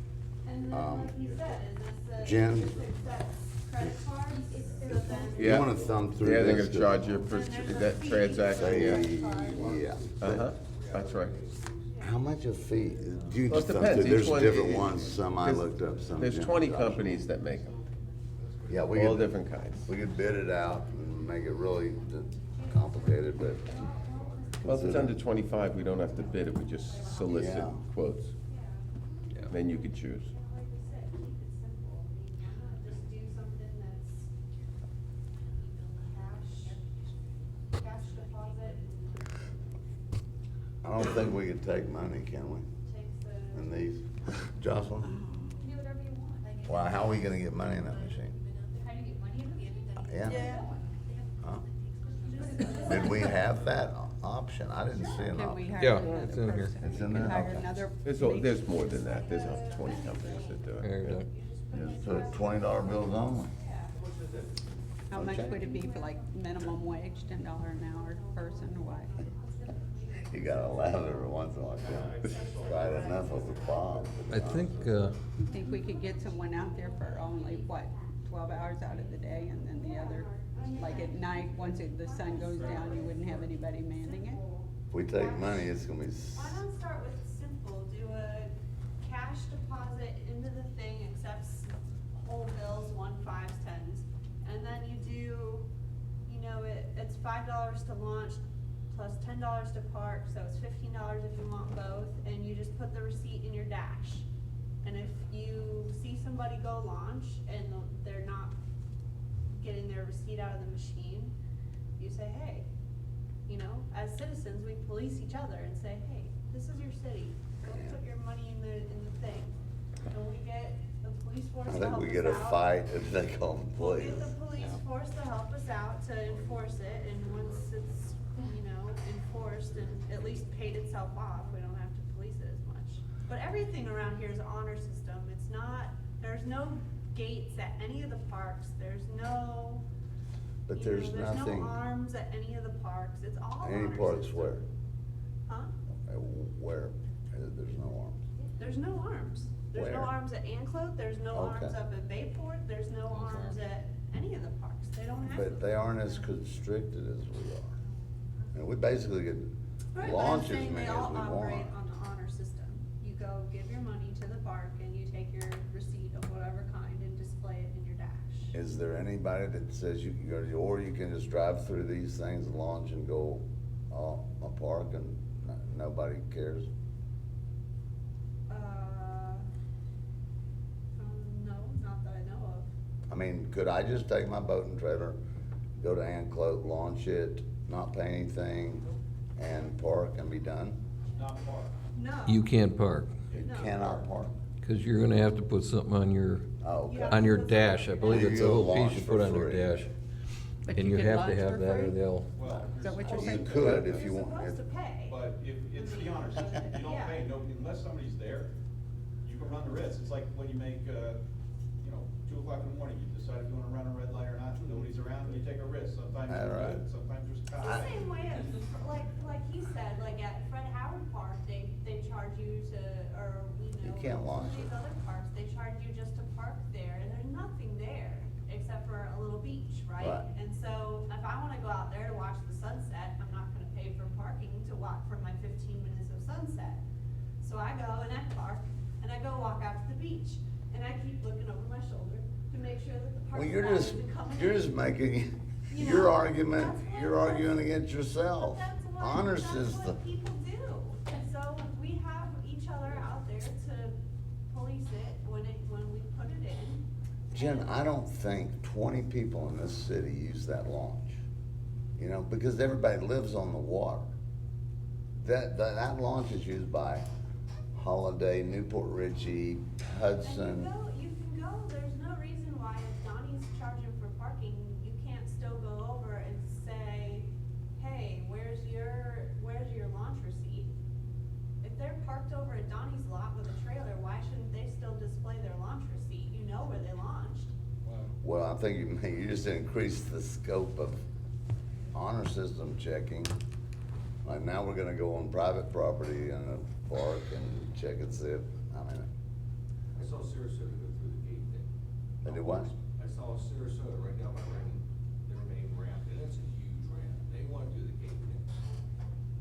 And then, like you said, is this a? Jen? is this accept credit cards? So then. you Yeah. wanna thumb through Yeah, they're this? gonna charge you for that transaction, yeah. Uh-huh, that's right. How much a fee? You Well, it just thumb depends. through, there's Each one- different ones, some I there's- looked up, some. There's Jim 20 Josh. companies that make them, Yeah, we all could, different kinds. we could bid it out and make it really complicated, but. Well, if it's under 25, we don't have to bid it, we just solicit Yeah. quotes. Then you could choose. Like we said, keep it simple. I mean, why not just do something that's cash deposit, I don't think we could take money, can we, takes the. in these? Jocelyn? Do whatever you want. Well, how are we gonna get money in that machine? How do you get money in it? Yeah? Did we have that option? I didn't see an Can we option. hire Yeah, another it's in here. person? It's in We could there? hire Okay. another. There's more than that, there's 20 companies that do There you it. go. Just put $20 bills only. How much Okay. would it be for like minimum wage, $10 an hour person, or what? You gotta laugh every once in a while. Right enough with the bomb. I think, Think we could get someone out there for only, what, 12 hours out of the day, and then the other, like at night, once the sun goes down, you wouldn't have anybody manning it? If we take money, it's gonna be, Why not start with simple, do a cash deposit into the thing, accepts whole bills, 1, 5s, 10s, and then you do, you know, it's $5 to launch, plus $10 to park, so it's $15 if you want both, and you just put the receipt in your dash. And if you see somebody go launch and they're not getting their receipt out of the machine, you say, hey, you know, as citizens, we police each other and say, hey, this is your city, go put your money in the thing. And we get the police force I to think help we us get a out. fight if they call the We'll police. get the police force to help us out to enforce it, and once it's, you know, enforced and at least paid itself off, we don't have to police it as much. But everything around here is an honor system, it's not, there's no gates at any of the parks, there's no, But you there's know, there's nothing, no arms at any of the parks, it's all honor any parts system. where, Huh? where, there's no arms. There's no arms. There's no Where? arms at Anclote, there's no Okay. arms up at Bayport, there's no arms at any of the parks, they don't have to. But they aren't as constricted as we are. And we basically get Right, but I'm launch as saying many they as all we operate want. on the honor system. You go give your money to the park and you take your receipt of whatever kind and display it in your dash. Is there anybody that says you can go to, or you can just drive through these things, launch and go, a park and nobody cares? No, not that I know of. I mean, could I just take my boat and trailer, go to Anclote, launch it, not pay anything, and park and be done? Not far. No. you can't park, You No. cannot park. because you're gonna have to put something on your, Oh, Yeah. okay. on your dash. I believe You it's a go little launch piece you for put on your free. dash. But And you you could have to launch have for that, or free? they'll, Well, Is that what you're You saying? could if you You're want. supposed to pay. but if it's the honor system, if you don't Yeah. pay, nobody, unless somebody's there, you can run the risk. It's like when you make, 2 o'clock in the morning, you decide if you wanna run a red light or not, nobody's around, you take a risk. Sometimes All it's right. good, sometimes there's It's cops. the same way as, like he said, like at Fred Howard Park, they charge you to, or, you know. can't launch some of it. these other parks, they charge you just to park there, and there's nothing there, except for a little beach, right? Right. And so, if I wanna go out there to watch the sunset, I'm not gonna pay for parking to walk for my 15 minutes of sunset. So I go in that park, and I go walk out to the beach, and I keep looking over my shoulder to make sure that the park's Well, you're not just, even coming in. you're just making, You your know, argument, that's what- you're arguing against yourself. But that's what, Honor that's system. what people do, and so we have each other out there to police it when we put it in. Jen, I don't think 20 people in this city use that launch, you know, because everybody lives on the water. That launch is used by Holiday, Newport Richie, Hudson. You can go, there's no reason why if Donnie's charging for parking, you can't still go over and say, hey, where's your launch receipt? If they're parked over at Donnie's lot with a trailer, why shouldn't they still display their launch receipt? You know where they launched. Well, I think you just increased the scope of honor system checking. Like now we're gonna go on private property in a park and check and see if, I mean, I saw Sarasota go through the gate thing. they do what? I saw Sarasota right down my lane, their main ramp, and it's a huge ramp. They wanna do the gate thing.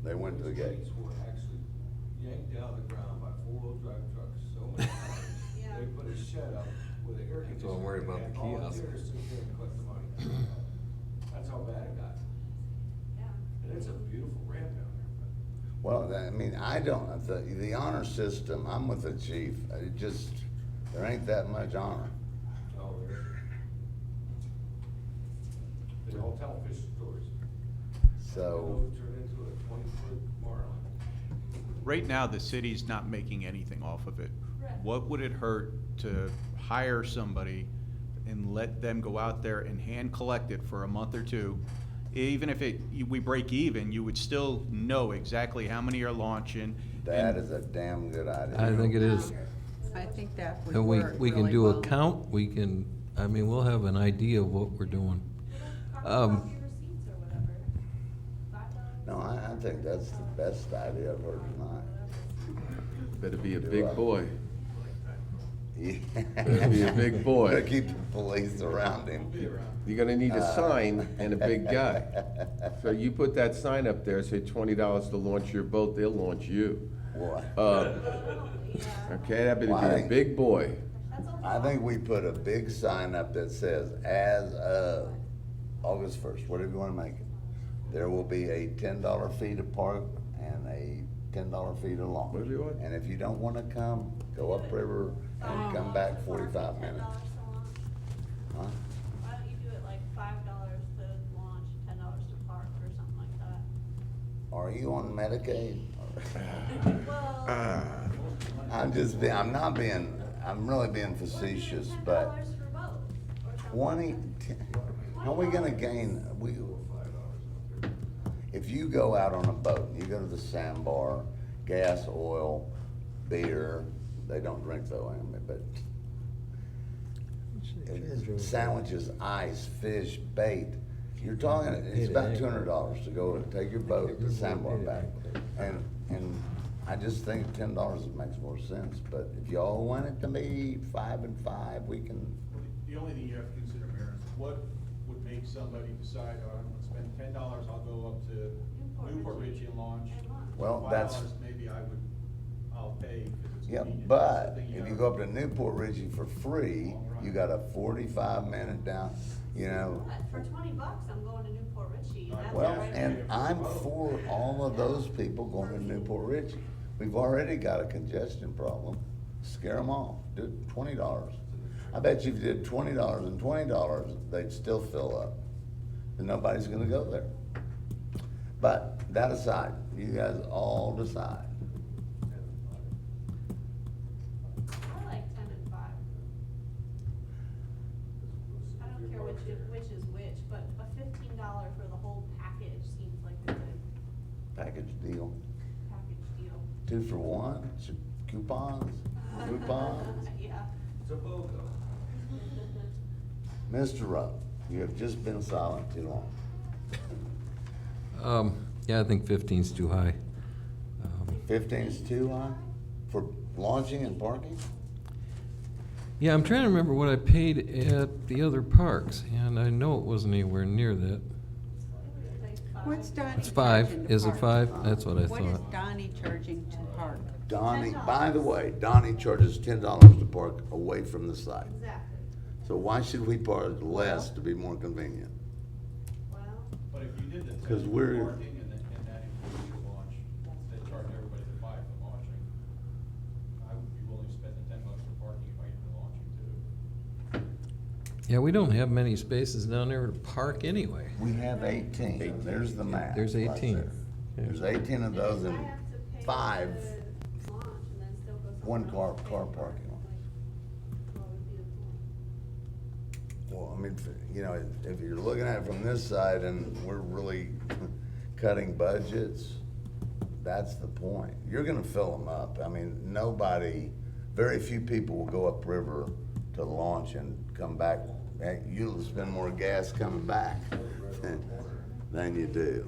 They went to the gate. These were actually yanked down the ground by 4-wheel drive trucks so many times. Yeah. They put a shed up with an air That's conditioner. why I'm worried about and the had kiosk. volunteers sit there and collect the money. That's how bad it got. Yeah. And it's a beautiful ramp down there, but. Well, I mean, I don't, the honor system, I'm with the chief, it just, there ain't that much honor. Oh, they all tell fish stories. So, Turn into a 20-foot marlin. Right now, the city's not making anything off of it. Correct. What would it hurt to hire somebody and let them go out there and hand collect it for a month or two even if we break even, you would still know exactly how many are launching. That and- is a damn good idea. I think it is. I think that would And work we can really do a well. count, we can, I mean, we'll have an idea of what we're doing. Copy receipts or whatever. $5. No, I think that's the best idea I've heard tonight. Better be a big boy. Yeah. Better be a big boy. Better keep the police around him. You're gonna need a sign and a big guy. So you put that sign up there, say $20 to launch your boat, they'll launch you. Boy. Okay, that better Well, be I a think- big boy. I think we put a big sign up that says, as of August 1st, whatever you wanna make it, there will be a $10 fee to park and a $10 fee to launch. Whatever you want. And if you don't wanna come, go upriver and come back 45 minutes. Huh? Why don't you do it like $5 to launch, $10 to park, or something like that? Are you on Medicaid? Well, I'm really being facetious, but $10 for both, or something. 20, how are we gonna gain, if you go out on a boat, and you go to the sandbar, gas, oil, beer, they don't drink though, but sandwiches, ice, fish, bait, you're talking, it's about $200 to go and take your boat to the sandbar back. And I just think $10 makes more sense, but if y'all want it to be 5 and 5, we can. The only thing you have to consider, Mayor, is what would make somebody decide, oh, I'm gonna spend $10, I'll go up to Newport Ritchie and launch. Well, that's- $5 maybe I'll pay because it's Yeah, convenient. but That's the thing if you gotta- go up to Newport Ritchie for free, you got a 45-minute down, you know. For $20, I'm going to Newport Ritchie. and that's Well, right and there. I'm for all of those people going to Newport Ritchie. We've already got a congestion problem. Scare them off. Do $20. I bet you if you did $20 and $20, they'd still fill up. And nobody's gonna go there. But that aside, you guys all decide. I like 10 and 5. I don't care which is which, but a $15 for the whole package seems like a good Package deal. package deal. 2 for 1, coupons. Yeah. It's a BOGO. Mr. Rupp, you have just been silent too long. Yeah, I think 15's too high. 15's too high for launching and parking? Yeah, I'm trying to remember what I paid at the other parks, and I know it wasn't anywhere near that. What's Donnie It's 5, charging to is it park? 5? That's what I What is thought. Donnie charging to park? Donnie, $10. by the way, Donnie charges $10 to park away from the site. Exactly. So why should we park less to be more convenient? Well, But if you did the 'Cause 10 we're- for parking and that includes your launch, they charge everybody the 5 for launching, I would be willing to spend the $10 for parking if I did the launching too. Yeah, we don't have many spaces down there to park anyway. We have 18. There's the math. There's right 18. there. There's 18 of those I and have to pay 5 the launch and then still go one somewhere else car and pay for it. parking lot. Like, what would be the point? Well, I mean, you know, if you're looking at it from this side and we're really cutting budgets, that's the point. You're gonna fill them up. I mean, very few people will go upriver to launch and come back. Heck, you'll spend more gas coming back than you do.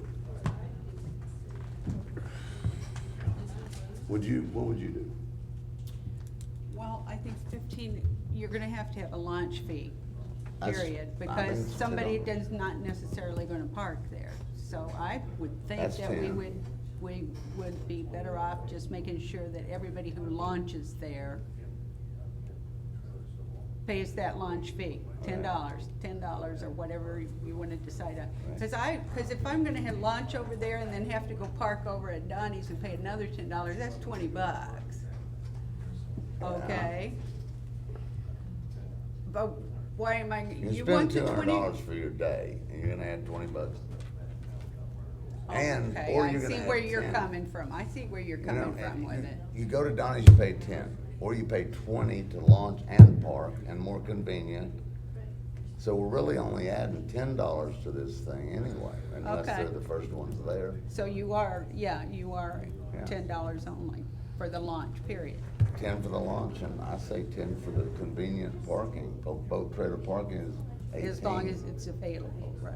What would you do? Well, I think 15, you're gonna have to have a launch fee, That's- period, I because think so. somebody does not necessarily gonna park there. So I would think That's that we 10. would be better off just making sure that everybody who launches there pays that launch fee, $10 or whatever you wanna decide on. Cause if I'm gonna have launch over there and then have to go park over at Donnie's and pay another $10, that's $20. Okay? But why am I, You you spend want the $200 $20? for your day and you're gonna add $20. Oh, And, okay, or I you're gonna see add where you're 10. coming from, I see where you're You know, coming from with it. You go to Donnie's, you pay 10, or you pay 20 to launch and park, and more convenient. So we're really only adding $10 to this thing anyway, unless Okay. they're the first ones there. So you are, yeah, you are Yeah. $10 only for the launch, period. 10 for the launch, and I say 10 for the convenient parking. Boat trailer parking is 18. As long as it's available, right?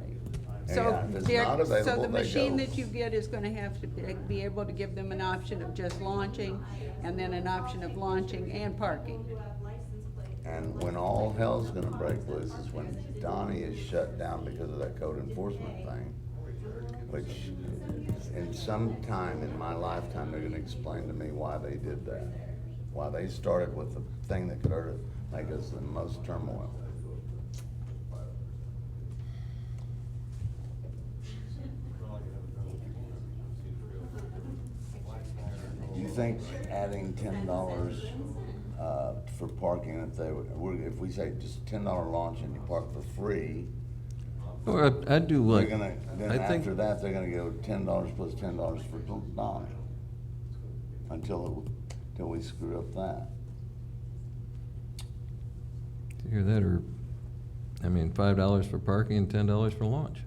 Yeah, So if it's they're- not available, so the they machine go. that you get is gonna have to be able to give them an option of just launching, and then an option of launching and parking. Who have license plates. And when all hell's gonna break loose is when Donnie is shut down because of that code enforcement thing, which in some time in my lifetime, they're gonna explain to me why they did that. Why they started with the thing that could hurt, make us the most turmoil. Do you think adding $10 for parking, if we say just $10 launch and you park for free, Or I do they're like, gonna, then I think, after that, they're gonna go $10 plus $10 for Donnie. Until we screw up that. either that or, I mean, $5 for parking and $10 for launch.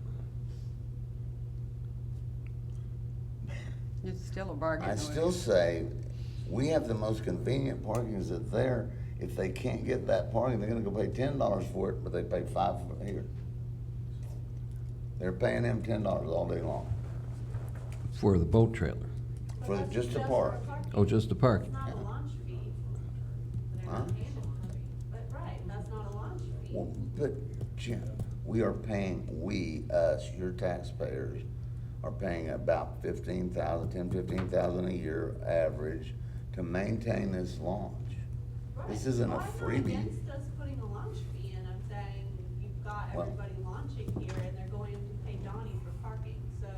It's still a bargain. I still say, we have the most convenient parking is that there, if they can't get that parking, they're gonna go pay $10 for it, but they pay $5 for here. They're paying them $10 all day long For the boat trailer. for just to park. Oh, just the parking. It's not a launch fee. They're Huh? not paying it. But, right, that's not a launch fee. Well, but Jim, we are paying, us, your taxpayers, are paying about 15,000 a year average to maintain this launch. This Right. isn't a I'm not freebie. against us putting a launch fee in, I'm saying you've got Well- everybody launching here and they're going to pay Donnie for parking. So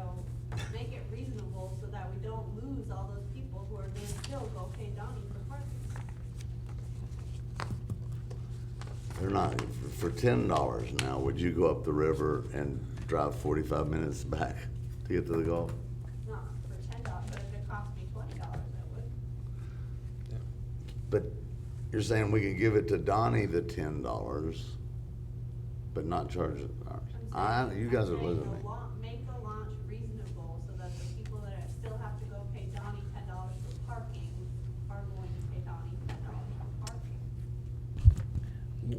make it reasonable so that we don't lose all those people who are gonna still go pay Donnie for parking. They're not, for $10 now, would you go up the river and drive 45 minutes back to get to the Gulf? Not for $10, but if it cost me $20, I would. But you're saying we can give it to Donnie the $10, but not charge it ours? You guys are losing me. Make the launch reasonable so that the people that still have to go pay Donnie $10 for parking are going to pay Donnie $10 for parking.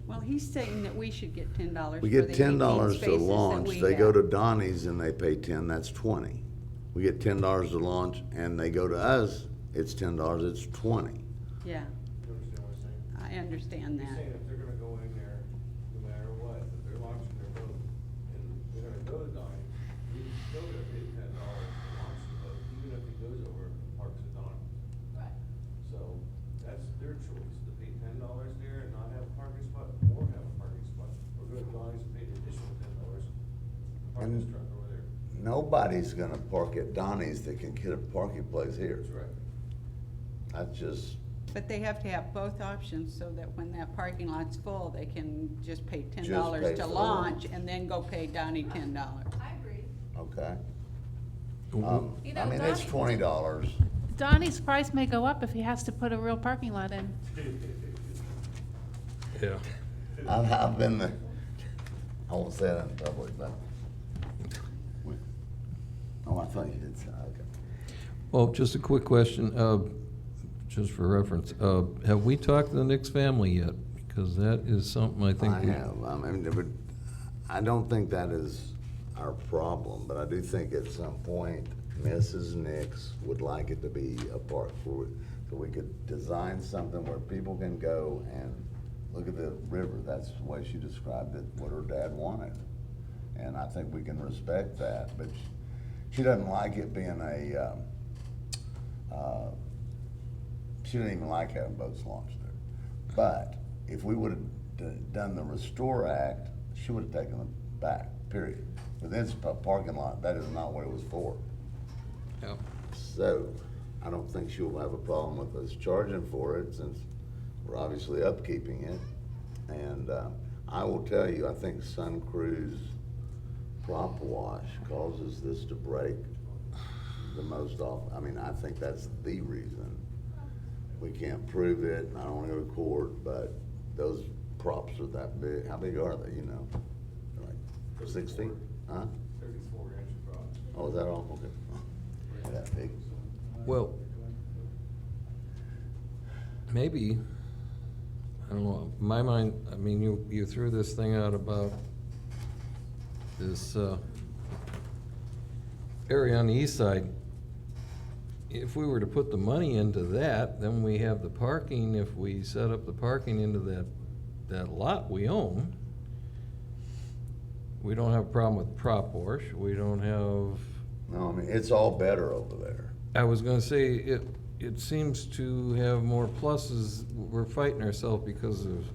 Well, he's saying that we should get $10 We for get the 18 $10 to spaces that launch, we they go have. to Donnie's and they pay 10, that's 20. We get $10 to launch and they go to us, it's $10, it's 20. Yeah, You understand what I'm saying? I understand He's that. saying if they're gonna go in there, no matter what, if they're launching their boat, and they're gonna go to Donnie, he's still gonna pay $10 to launch the boat, even if he goes over and parks at Donnie. Right. So, that's their choice, to pay $10 there and not have a parking spot, or have a parking spot, or go to Donnie's and pay the additional $10, park his And- truck over there. Nobody's gonna park at Donnie's that can get a parking place here. That's right. That's just, But they have to have both options so that when that parking lot's full, they can just pay Just $10 pay to for the launch launch. and then go pay Donnie $10. I agree. okay. You know, I mean, it's Donnie- $20. Donnie's price may go up if he has to put a real parking lot in. Yeah. I've been the, I won't say that in public, but. Oh, I thought you did say, okay. Well, just a quick question, just for reference. Have we talked to the Nix family yet? Because that is something I think. I have, I mean, but I don't think that is our problem, but I do think at some point, Mrs. Nix would like it to be a park for, so we could design something where people can go and look at the river. That's the way she described it, what her dad wanted. And I think we can respect that, but she doesn't like it being a, she didn't even like having boats launched there. But if we would've done the Restore Act, she would've taken them back, period. But this parking lot, that is not what it was for. Yep. So, I don't think she'll have a problem with us charging for it, since we're obviously upkeeping it. And, I will tell you, I think Sun Cruise prop wash causes this to break the most often. I mean, I think that's the reason. We can't prove it, and I don't wanna go to court, but those props are that big. How big are they, you know? They're like 6 feet, huh? 34-inch props. Oh, is that all? Okay. They're that big. Well, maybe, I don't know, in my mind, I mean, you threw this thing out about this area on the east side. If we were to put the money into that, then we have the parking, if we set up the parking into that lot we own, we don't have a problem with prop wash, we don't have, No, I mean, it's all better over there. I was gonna say, it seems to have more pluses. We're fighting ourselves because of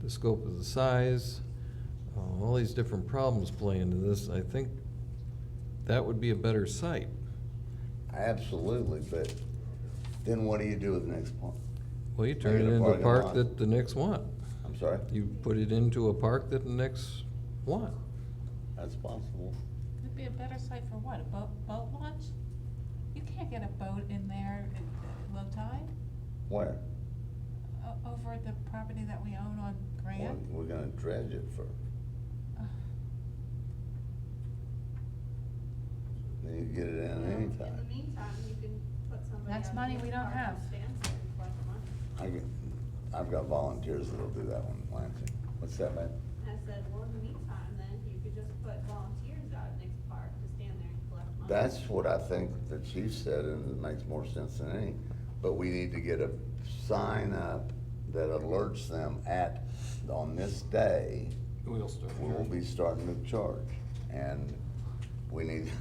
the scope of the size, all these different problems play into this. I think that would be a better site. Absolutely, but then what do you do with the next one? Well, you turn Make it it a into a parking park lot. that the Knicks want. I'm sorry? You put it into a park that the Knicks want. That's possible. It'd be a better site for what, a boat launch? You can't get a boat in there at low tide? Where? Over at the property that we own on Grant? We're gonna dredge it for, then you get it in In the anytime. meantime, you can put somebody That's out money in we the don't park have. who stands there and collect money. I've got volunteers that'll do that one, Lansing. What's that, man? I said, well, in the meantime, then you could just put volunteers out at Nick's Park to stand there and collect money. That's what I think the chief said, and it makes more sense than any. But we need to get a sign up that alerts them on this day, We'll start. we'll be starting to charge. And we need,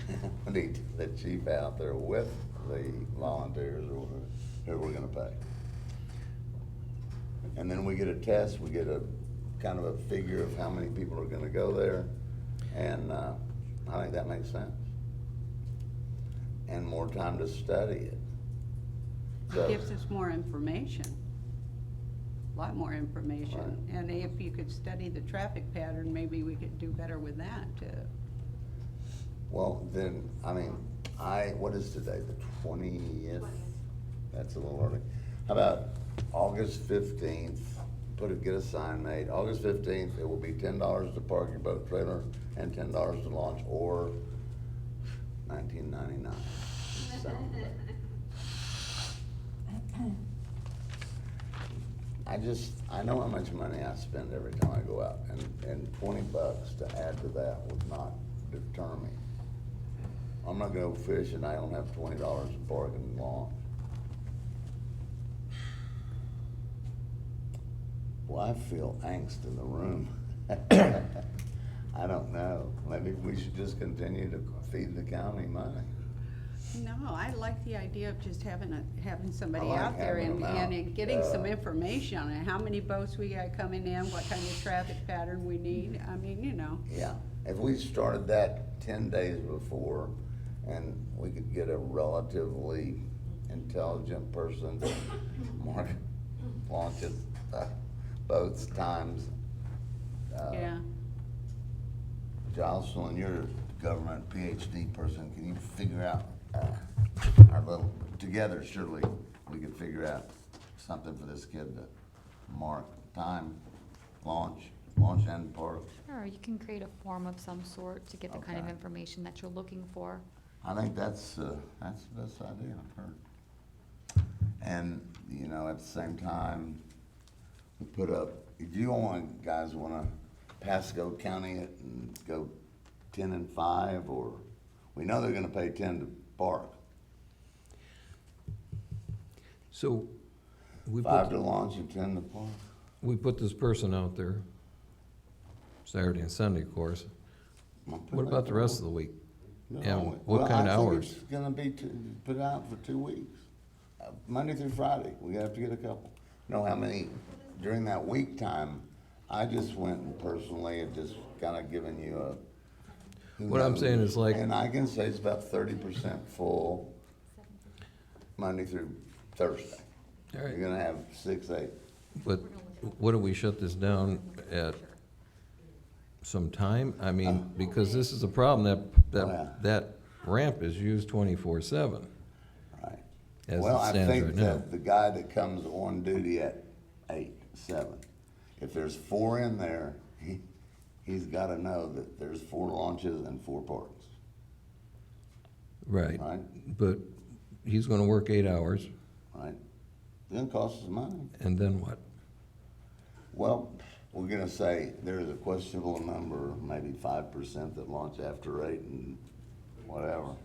we need the chief out there with the volunteers or who we're gonna pay. And then we get a test, we get a kind of a figure of how many people are gonna go there. And, I think that makes sense. And more time to study it. So- It gives us more information, a lot more information. Right. And if you could study the traffic pattern, maybe we could do better with that too. Well, then, I mean, what is today, the 20th? That's a little early. How about August 15th, get a sign made, August 15th, it will be $10 to park your boat trailer and $10 to launch, or $19.99. I know how much money I spend every time I go out, and $20 to add to that would not deter me. I'm not gonna go fish and I don't have $20 to park and launch. Well, I feel angst in the room. I don't know, maybe we should just continue to feed the county money. No, I like the idea of just having somebody I like out there having them out. and getting some information on it, how many boats we got coming in, what kind of traffic pattern we need, I mean, you know. Yeah, if we started that 10 days before, and we could get a relatively intelligent person to launches boats times. Yeah, Jocelyn, you're a government PhD person, can you figure out our little, together surely we could figure out something for this kid to mark time, launch and park. Or you can create a form of some sort to get the kind of Okay. information that you're looking for. I think that's the best idea I've heard. And, you know, at the same time, we put up, do you guys wanna Pasco County it and go 10 and 5, or, we know they're gonna pay 10 to park, So, we 5 to put, launch and 10 to park? we put this person out there Saturday and Sunday, of course. What about the rest of the week? And what kind of hours? It's gonna be put out for 2 weeks, Monday through Friday, we have to get a couple. Know how many, during that week time, I just went and personally and just kinda given you a. who What I'm knows? saying is like- And I can say it's about 30% full, Monday through Thursday. All right. You're gonna have 6, 8. But what do we shut this down at some time? I mean, because this is a problem yeah. that ramp is used 24/7. Right. As Well, it I stands think right now. that the guy that comes on duty at 8, 7 if there's 4 in there, he's gotta know that there's 4 launches and 4 parks, Right. right? But he's gonna work 8 hours, Right? It's gonna cost us money. and then what? Well, we're gonna say there's a questionable number, maybe 5% that launch after 8 and whatever.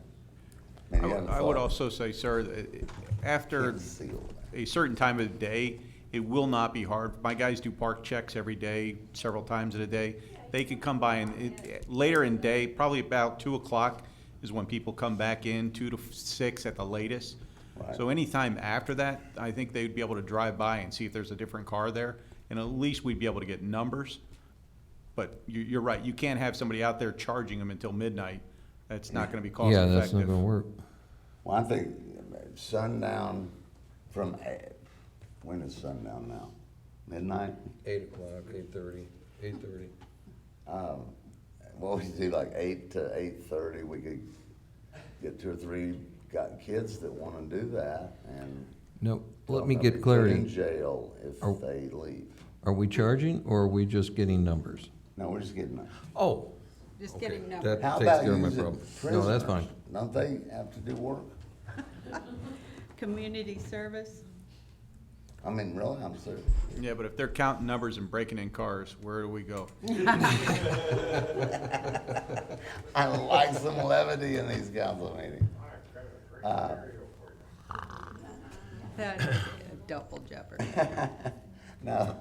And you haven't I would thought- also say, sir, that after Can't seal that. a certain time of the day, it will not be hard. My guys do park checks every day, several times in a day. They could come by and, later in the day, probably about 2 o'clock is when people come back in, 2 to 6 at the latest. Right. So anytime after that, I think they'd be able to drive by and see if there's a different car there, and at least we'd be able to get numbers. But you're right, you can't have somebody out there charging them until midnight. That's not gonna be cost Yeah, effective. that's not gonna work. Well, I think sundown from, when is sundown now? Midnight? 8 o'clock, 8:30, 8:30. Well, we do like 8 to 8:30, we could get 2 or 3 got kids that wanna do that, and. No, let they'll me be get put in clarity. jail if Are- they leave. Are we charging, or are we just getting numbers? No, we're just getting them. Oh. Just Okay, getting numbers. That How takes about care of my using problem. No, that's fine. prisoners? Don't they have to do work? Community service? I mean, really, I'm serious. Yeah, but if they're counting numbers and breaking in cars, where do we go? I like some levity in these council meetings. That is a double jeopardy. No,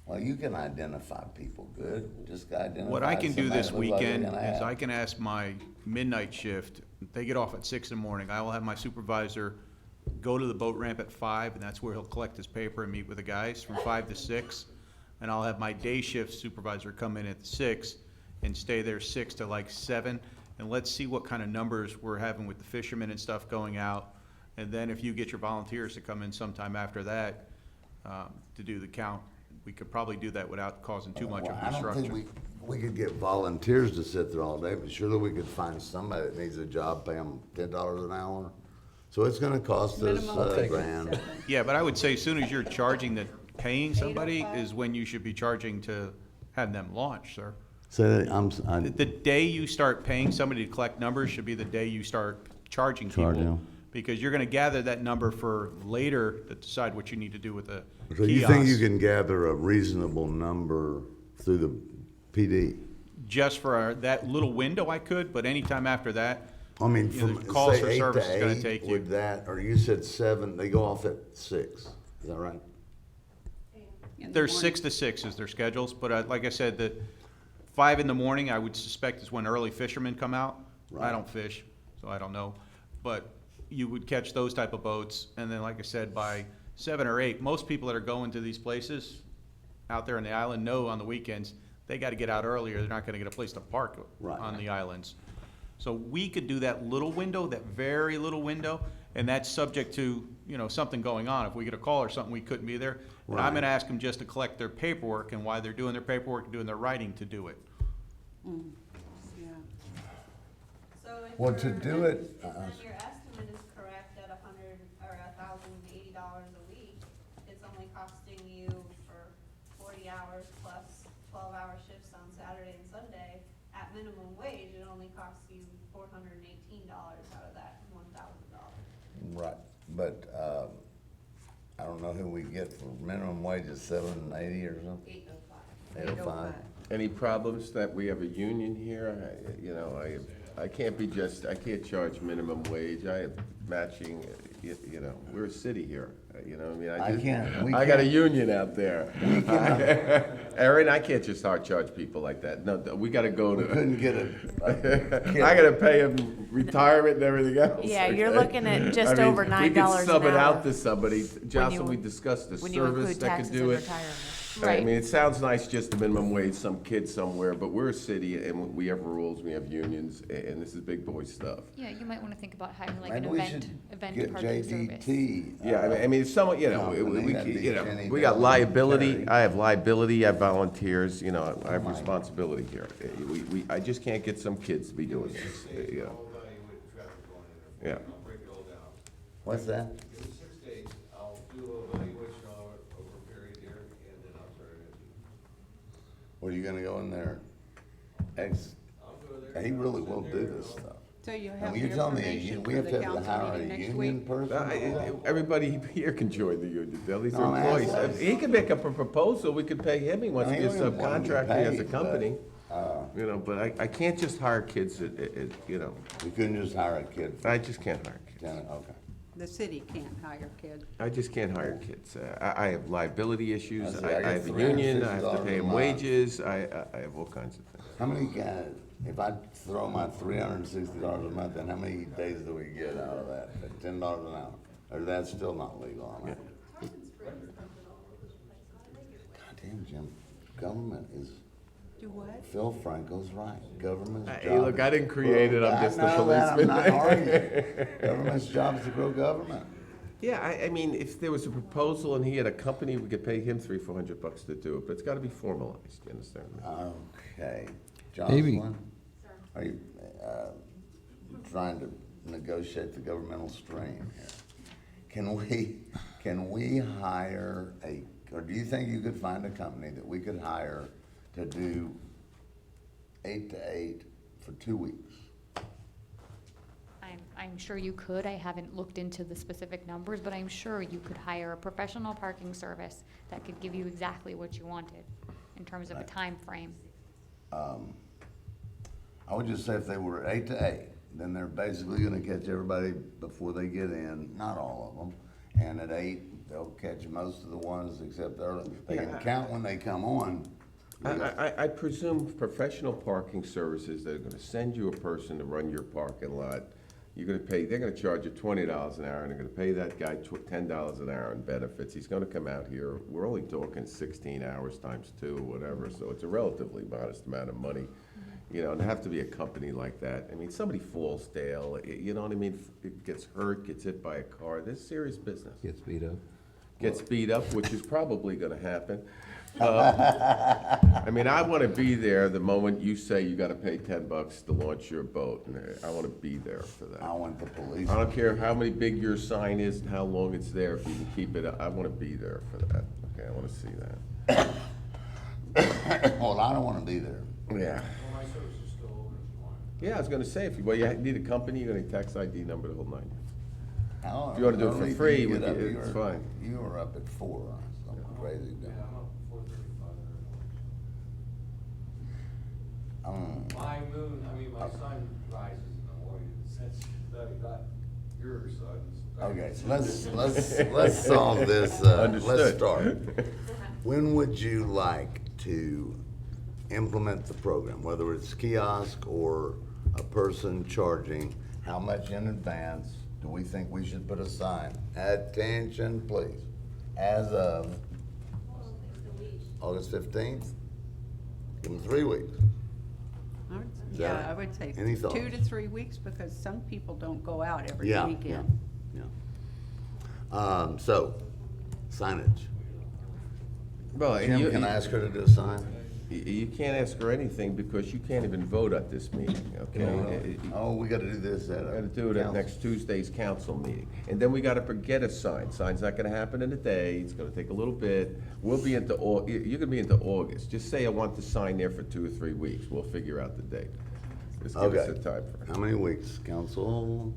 well, you can identify people good, just identify. What I can do this somebody that looks like weekend they're gonna is have. I can ask my midnight shift, they get off at 6 in the morning, I will have my supervisor go to the boat ramp at 5, and that's where he'll collect his paper and meet with the guys from 5 to 6. And I'll have my day shift supervisor come in at 6 and stay there 6 to like 7. And let's see what kind of numbers we're having with the fishermen and stuff going out. And then if you get your volunteers to come in sometime after that, to do the count, we could probably do that without causing too much of Well, I don't think disruption. we could get volunteers to sit there all day, but surely we could find somebody that needs a job, pay them $10 an hour. So it's gonna cost us Minimum a wage is grand. 7. Yeah, but I would say as soon as you're charging paying somebody 805? is when you should be charging to have them launch, sir. So The day you start paying somebody to collect numbers should be the day you start charging Charging people. them. Because you're gonna gather that number for later to decide what you need to do with the So you think you kiosks. can gather a reasonable number through the PD? Just for that little window I could, but anytime after that, I mean, you know, from, the calls say for 8 service is to gonna 8, take you. would that, or you said 7, they go off at 6, is that right? In the There's morning. 6 to 6 is their schedules, but like I said, the 5 in the morning, I would suspect is when early fishermen come out. I Right. don't fish, so I don't know. But you would catch those type of boats, and then, like I said, by 7 or 8, most people that are going to these places out there on the island know on the weekends, they gotta get out earlier, they're not gonna get a place to park Right. on the islands. So we could do that little window, that very little window, and that's subject to, you know, something going on. If we get a call or something, we couldn't be there. And I'm Right. gonna ask them just to collect their paperwork, and while they're doing their paperwork and doing their writing, to do it. Yeah. So if Well, to your- do it, If then your estimate is correct at $100 or $1,080 a week, it's only costing you for 40 hours plus 12-hour shifts on Saturday and Sunday. At minimum wage, it only costs you $418 out of that $1,000. Right, but, I don't know who we get for minimum wage is 7.80 or something? 805. 805. Any problems that we have a union here? You know, I can't charge minimum wage. I have matching, you know, we're a city here, you know, what I mean, we I got a can't- union out there. Aaron, I can't just hard charge people like that. No, we gotta go We to. couldn't get I gotta pay him retirement and everything else. Yeah, you're okay? looking at just I mean, over $9 We could sub an it out hour to somebody. Jocelyn, you- we discussed the when you service include that could taxes do and it. retirement. I Right. mean, it sounds nice, just the minimum wage, some kid somewhere, but we're a city and we have rules, we have unions, and this is big boy stuff. Yeah, you might wanna think about having like Maybe an we event should get parking service. JDT. Yeah, I mean, someone, you know, company, that'd be you know, Jenny we got Dillon, liability, Terry. I have liability, I have volunteers, you know, I have my. responsibility here. I just can't get some kids to be doing this, you know. I'll evaluate the traffic going in there. Yeah. I'll break it all down. What's that? Give me 6 days, I'll do an evaluation Well, you gonna go in there? He really will do this stuff. So you And have you're the telling me, information we for have the to council hire a meeting next union week? person? Everybody here can join the union, Bill. These No, are I'm employees. asking. He can make up a proposal, we could pay him, he wants to I be a mean, he doesn't want to be subcontractor, he has a paid, company. but, You know, but I can't just hire kids, you know, You couldn't just hire a kid for I just can't hire kids. okay. The city can't hire kids. I just can't hire kids. I have liability issues, I see, I I have a get union, I have to $360 pay a him month. wages, I have all kinds of things. How many guys, if I throw my $360 a month, then how many days do we get out of that? At $10 an hour? Or that's still not legal, I mean? Goddamn, Jim, government is, Do what? Phil Franco's right. Government's job. Hey, look, I didn't create it, I'm just a I know that, I'm policeman. not arguing. Government's job is to grow government. Yeah, I mean, if there was a proposal and he had a company, we could pay him $300-400 to do it, but it's gotta be formalized, you understand me? Okay. Maybe- Jocelyn? Are you, trying to negotiate the governmental stream here? Can we hire or do you think you could find a company that we could hire to do 8 to 8 for 2 weeks? I'm sure you could. I haven't looked into the specific numbers, but I'm sure you could hire a professional parking service that could give you exactly what you wanted in terms of a Right. time frame. I would just say if they were 8 to 8, then they're basically gonna catch everybody before they get in, not all of them. And at 8, they'll catch most of the ones except early. They can Yeah. count when they come on. I presume professional parking services, they're gonna send you a person to run your parking lot. You're gonna pay, they're gonna charge you $20 an hour, and they're gonna pay that guy $10 an hour in benefits. He's gonna come out here, we're only talking 16 hours times 2 or whatever, so it's a relatively modest amount of money. You know, and have to be a company like that. I mean, somebody falls down, you know what I mean? It gets hurt, gets hit by a car, this is serious business. Gets beat up. Gets beat up, which is probably gonna happen. I mean, I wanna be there the moment you say you gotta pay $10 to launch your boat, and I wanna be there for that. I want the police. I don't care how many big your sign is and how long it's there, if you can keep it, I wanna be there for that, okay, I wanna see that. Well, I don't wanna be there. Yeah. Well, my service is still open if you want. Yeah, I was gonna say, if you, well, you need a company, you need a tax ID number, the whole 9. How If you wanna do it for early do free, you we get up? can- You it's were- fine. You were up at 4 or something crazy. Yeah, I'm up 4:35 I don't know. My moon, I mean, my sun rises in the morning, since I've got your sons. Okay, so let's solve this, let's Understood. start. When would you like to implement the program, whether it's kiosk or a person charging? How much in advance do we think we should put a sign? Attention, please, as of August 15th? Give them 3 weeks. I would- Is Yeah, that- I would say any 2 thoughts? to 3 weeks, because some people don't go out every Yeah, weekend. yeah. So, signage. Well, and Jim, you, can I ask her to do a sign? you can't ask her anything because you can't even vote at this meeting, okay? Oh, we gotta do this at We a. gotta do it at council. next Tuesday's council meeting. And then we gotta get a sign. Sign's not gonna happen in a day, it's gonna take a little bit. We'll be into, you're gonna be into August. Just say I want the sign there for 2 or 3 weeks, we'll figure out the date. Just give us a Okay. time frame. How many weeks, council?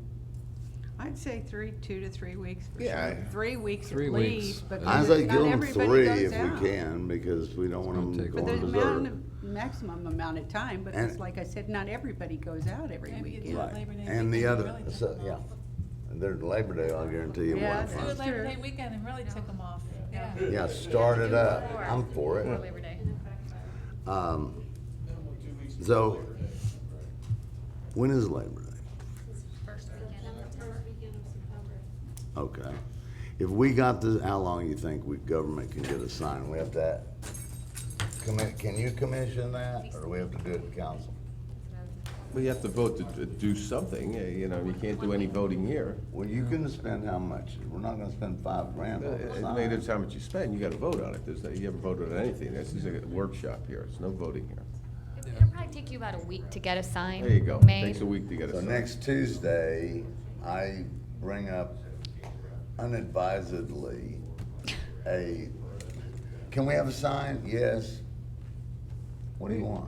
I'd say 2 to 3 weeks for Yeah. sure. 3 weeks at 3 weeks. least, I because say not give them everybody 3 goes if out. we can, because we don't want gonna them take But going there's berserk. maximum amount of time, but And- it's like I said, not everybody goes out every Maybe it's weekend. not Labor Day And the weekend, other, really took so, them yeah, off. and there's Labor Day, I'll guarantee you Yeah, one. that's Do it Labor true. Day weekend and really took them off, yeah. Yeah, start it up, I'm for For it. Labor Day. So, when is Labor Day? First weekend. First weekend of September. Okay. If we got this, how long you think government can get a sign? We have to, can you commission that, or do we have to do it in council? We have to vote to do something, you know, you can't do any voting here. Well, you can spend how much? We're not gonna spend $5 grand on a It sign. matters how much you spend, you gotta vote on it. You haven't voted on anything. This is a workshop here, there's no voting here. It'll probably take you about a week to get a sign. There you go, made. takes a week to get a So sign. next Tuesday, I bring up unadvisedly can we have a sign? Yes. What do you want?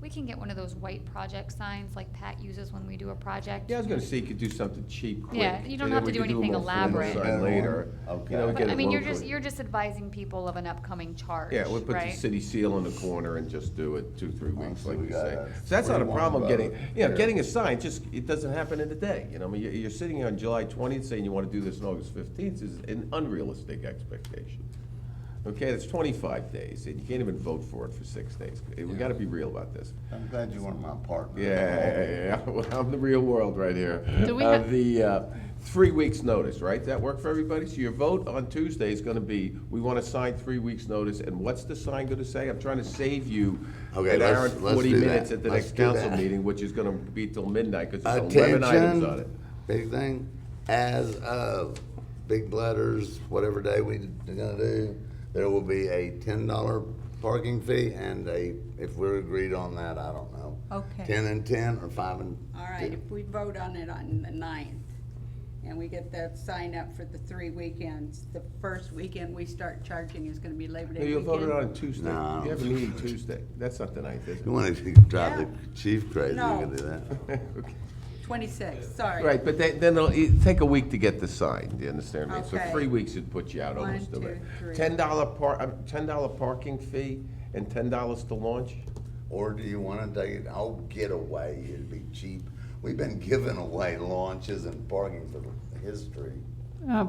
We can get one of those white project signs like Pat uses when we do a project. Yeah, I was gonna say you could do something cheap, quick. Yeah, you don't and then have to we do could them anything all for elaborate. inside Later. Okay. You know, But, get I it mean, locally. you're just advising people of an upcoming charge, Yeah, we'll put the right? city seal in the corner and just do it 2-3 weeks, so like we you got say. that. So that's What not do a you want problem about getting, it? you know, Yeah. getting a sign, just, it doesn't happen in a day, you know, I mean, you're sitting here on July 20th saying you wanna do this on August 15th is an unrealistic expectation. Okay, that's 25 days, and you can't even vote for it for 6 days. We gotta be real about this. I'm glad you're one of my partners. Yeah, well, I'm the real world right here. Do we have- The 3 weeks' notice, right? That work for everybody? So your vote on Tuesday is gonna be, we wanna sign 3 weeks' notice, and what's the sign gonna say? I'm trying to save you Okay, an hour and let's 40 do that. minutes at the Let's next do council that. meeting, which is gonna be till midnight, because there's 11 items on it. Attention, big thing, as of, big letters, whatever day we're gonna do, there will be a $10 parking fee and if we're agreed on that, I don't know. Okay. 10 and 10 or 5 and 2. All right, if we vote on it on the 9th, and we get that sign up for the 3 weekends, the first weekend we start charging is gonna be Labor No, Day you'll weekend. vote it on Tuesday. No. You have a meeting Tuesday. That's not the 9th, is it? You wanna drive the Yeah. chief crazy, you No. can do that. Okay. 26, sorry. Right, but then it'll take a week to get the sign, do you understand me? So Okay. 3 weeks would put you out 1, almost to it. 2, 3. $10 parking fee and $10 to launch? Or do you wanna take it, get away, it'd be cheap. We've been giving away launches and parking for history.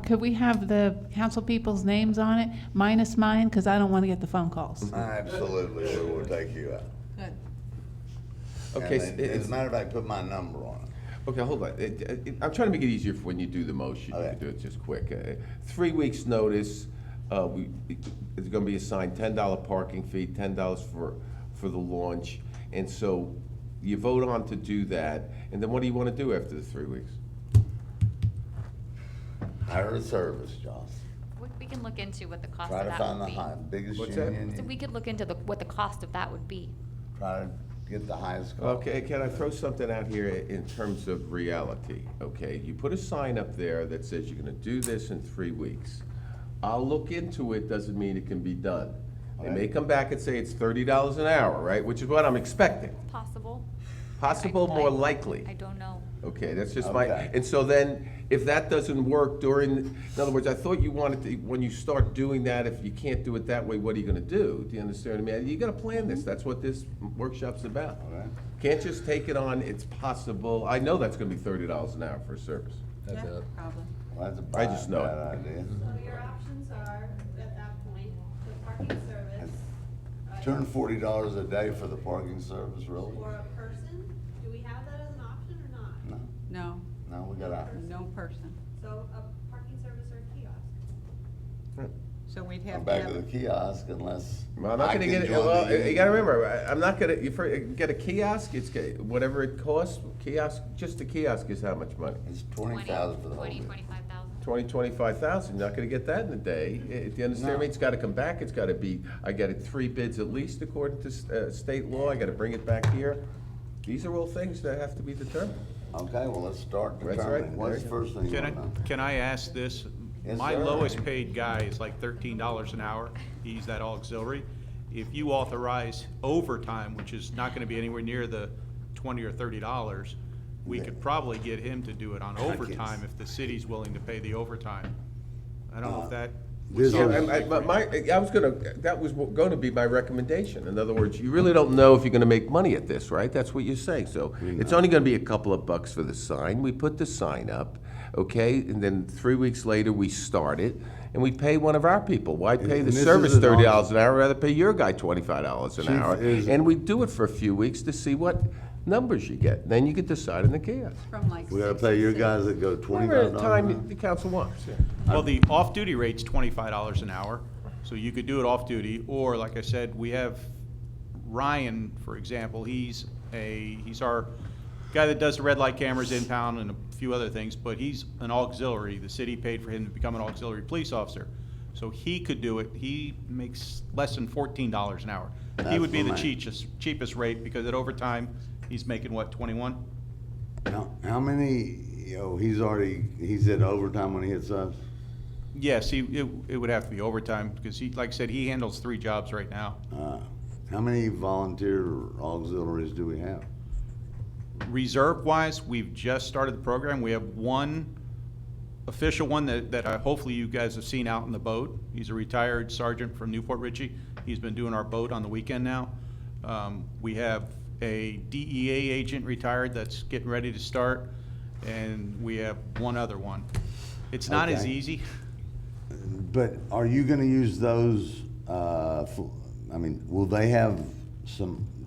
Could we have the council people's names on it, minus mine, because I don't want to get the phone calls. Absolutely, we will take you out. Good. Okay, And as a matter of fact, put my number on it. okay, hold on. I'm trying to make it easier for when you do the motion. You Okay. can do it just quick. 3 weeks' notice, it's gonna be assigned $10 parking fee, $10 for the launch. And so you vote on to do that, and then what do you wanna do after the 3 weeks? Hire a service, Joss. We can look into what the cost Try of to that find would the be. biggest What's that? union. So we could look into what the cost of that would be. Try to get the highest cost. Okay, can I throw something out here in terms of reality, okay? You put a sign up there that says you're gonna do this in 3 weeks. I'll look into it, doesn't mean it can be done. They may Right. come back and say it's $30 an hour, right, which is what I'm expecting. Possible. Possible, more likely. I don't know. Okay, that's just my, Okay. and so then, if that doesn't work in other words, I thought you wanted to, when you start doing that, if you can't do it that way, what are you gonna do? Do you understand what I mean? You gotta plan this, that's what this workshop's about. All right. Can't just take it on, it's possible, I know that's gonna be $30 an hour for a service. Yeah, probably. Well, that's a I just know it. bad idea. So your options are, at that point, the parking service. $240 a day for the parking service, really? For a person, do we have that as an option or not? No, No, no, we got no person. So a parking service or a kiosk? So we'd I'm have to back to the have, kiosk unless. Well, I'm not I gonna can get it, join well, the you union. gotta remember, I'm not gonna, get a kiosk, whatever it costs, just a kiosk is how much money? It's 20,000 for the whole thing. 25,000. 25,000, you're not gonna get that in a day. Do you understand No. me? It's gotta come back, it's gotta be, I got it 3 bids at least according to state law, I gotta bring it back here. These are all things that have to be determined. Okay, well, let's start That's determining, right. what's the first thing you Can I, want to know? can I ask this? Yes, My sir. lowest paid guy is like $13 an hour. He's that auxiliary. If you authorize overtime, which is not gonna be anywhere near the $20 or $30, we could probably get him to do it on overtime if the city's willing to pay the overtime. I don't know if that. This Yeah, is- that was gonna be my recommendation. In other words, you really don't know if you're gonna make money at this, right? That's what you're saying. So it's only gonna be a couple of bucks for the sign. We put the sign up, okay? And then 3 weeks later, we start it, and we pay one of our people. Why pay the And this service is an $30 an hour, rather pay your guy $25 an Chief, hour? is- And we do it for a few weeks to see what numbers you get. Then you can decide in the kiosk. from like. We gotta 6 pay to your 6. guys that go Whatever $25 time an hour? the council wants, yeah. Well, the off-duty rate's $25 an hour, so you could do it off-duty, or like I said, we have Ryan, for example, he's our guy that does the red light cameras in town and a few other things, but he's an auxiliary. The city paid for him to become an auxiliary police officer. So he could do it. He makes less than $14 an hour. He That's would be the for me. cheapest rate, because at overtime, he's making what, 21? How many, he's at overtime when he hits us? Yes, it would have to be overtime, because he, like I said, he handles 3 jobs right now. How many volunteer auxiliaries do we have? Reserve-wise, we've just started the program. We have one official one that hopefully you guys have seen out in the boat. He's a retired sergeant from Newport Richey. He's been doing our boat on the weekend now. We have a DEA agent retired that's getting ready to start, and we have one other one. It's not as Okay. easy. But are you gonna use those, will they have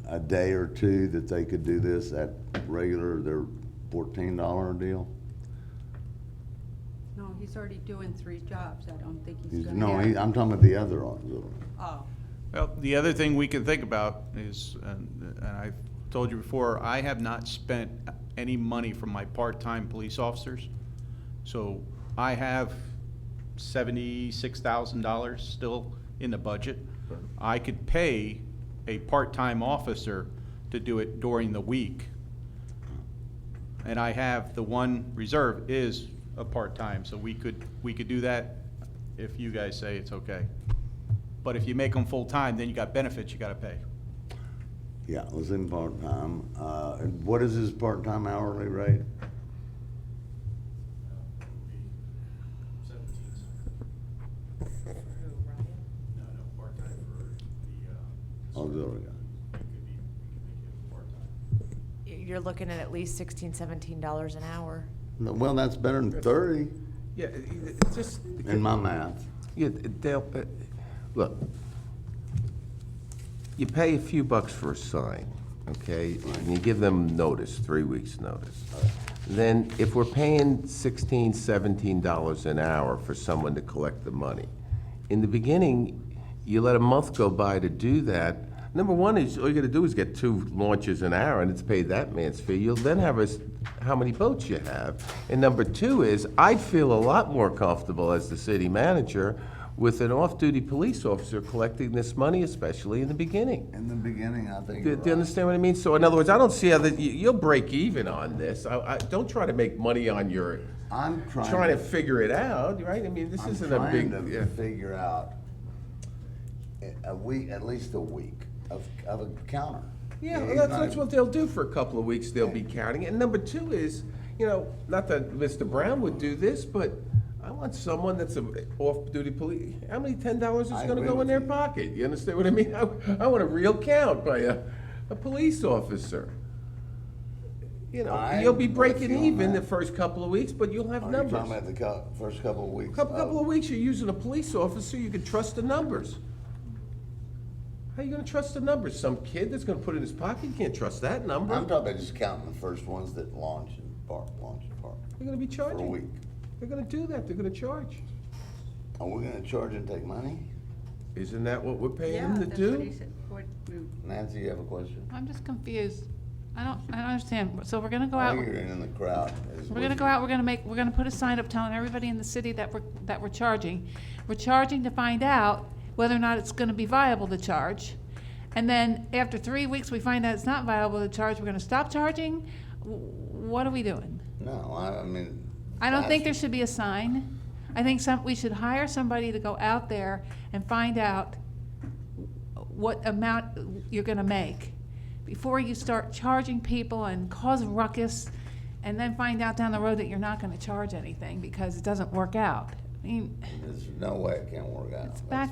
a day or two that they could do this at regular, their $14 deal? No, he's already doing 3 jobs. I don't think he's gonna No, have. I'm talking about the other auxiliary. Oh, Well, the other thing we can think about is, and I've told you before, I have not spent any money from my part-time police officers. So I have $76,000 still in the budget. I could pay a part-time officer to do it during the week. And I have, the one reserve is a part-time, so we could do that if you guys say it's okay. But if you make them full-time, then you got benefits you gotta pay. Yeah, it was in part-time. And what is his part-time hourly rate? No, part-time for the, Auxiliary guy. You're looking at least $16, $17 an hour. No, well, that's better than 30 Yeah, it's just. in my math. Yeah, Dale, look, you pay a few bucks for a sign, okay? And you give them notice, 3 weeks' notice. Then if we're paying $16, $17 an hour for someone to collect the money, in the beginning, you let a month go by to do that. Number one is, all you gotta do is get 2 launches an hour, and it's paid that man's fee. You'll then have how many boats you have. And number 2 is, I'd feel a lot more comfortable as the city manager with an off-duty police officer collecting this money, especially in the beginning. In the beginning, I think Do you're you right. understand what I mean? So in other words, I don't see how that, you'll break even on this. Don't try to make money on your, I'm trying to figure it out, right? I mean, this isn't a big, I'm yeah. trying to figure out a week, at least a week of a counter. Yeah, He's well, not- that's what they'll do for a couple of weeks, they'll be counting it. And number 2 is, not that Mr. Brown would do this, but I want someone that's a off-duty police, how many $10 is I gonna agree go in with their you. pocket? You understand what I mean? I want a real count by a police officer. I'm You'll be with breaking you on even the that. first couple of weeks, but you'll have Are you numbers. talking about the first couple of weeks? Couple of weeks, you're using a police officer, you can trust the numbers. How you gonna trust the numbers? Some kid that's gonna put it in his pocket, you can't trust that number. I'm talking about just counting the first ones that launch and park. They're gonna be For a charging. week. They're gonna do that, they're gonna charge. Are we gonna charge and take money? Isn't that what we're paying yeah, them to that's what do? he said. Nancy, you have a question? I'm just confused. I don't understand. So we're gonna go out. I think you're in the crowd. We're gonna go out, we're gonna put a sign up telling everybody in the city that we're charging. We're charging to find out whether or not it's gonna be viable to charge. And then after 3 weeks, we find out it's not viable to charge, we're gonna stop charging? What are we doing? No, I mean. I don't think there that's- should be a sign. I think we should hire somebody to go out there and find out what amount you're gonna make before you start charging people and cause a ruckus, and then find out down the road that you're not gonna charge anything because it doesn't work out. I mean, There's no way it can't work out. it's That's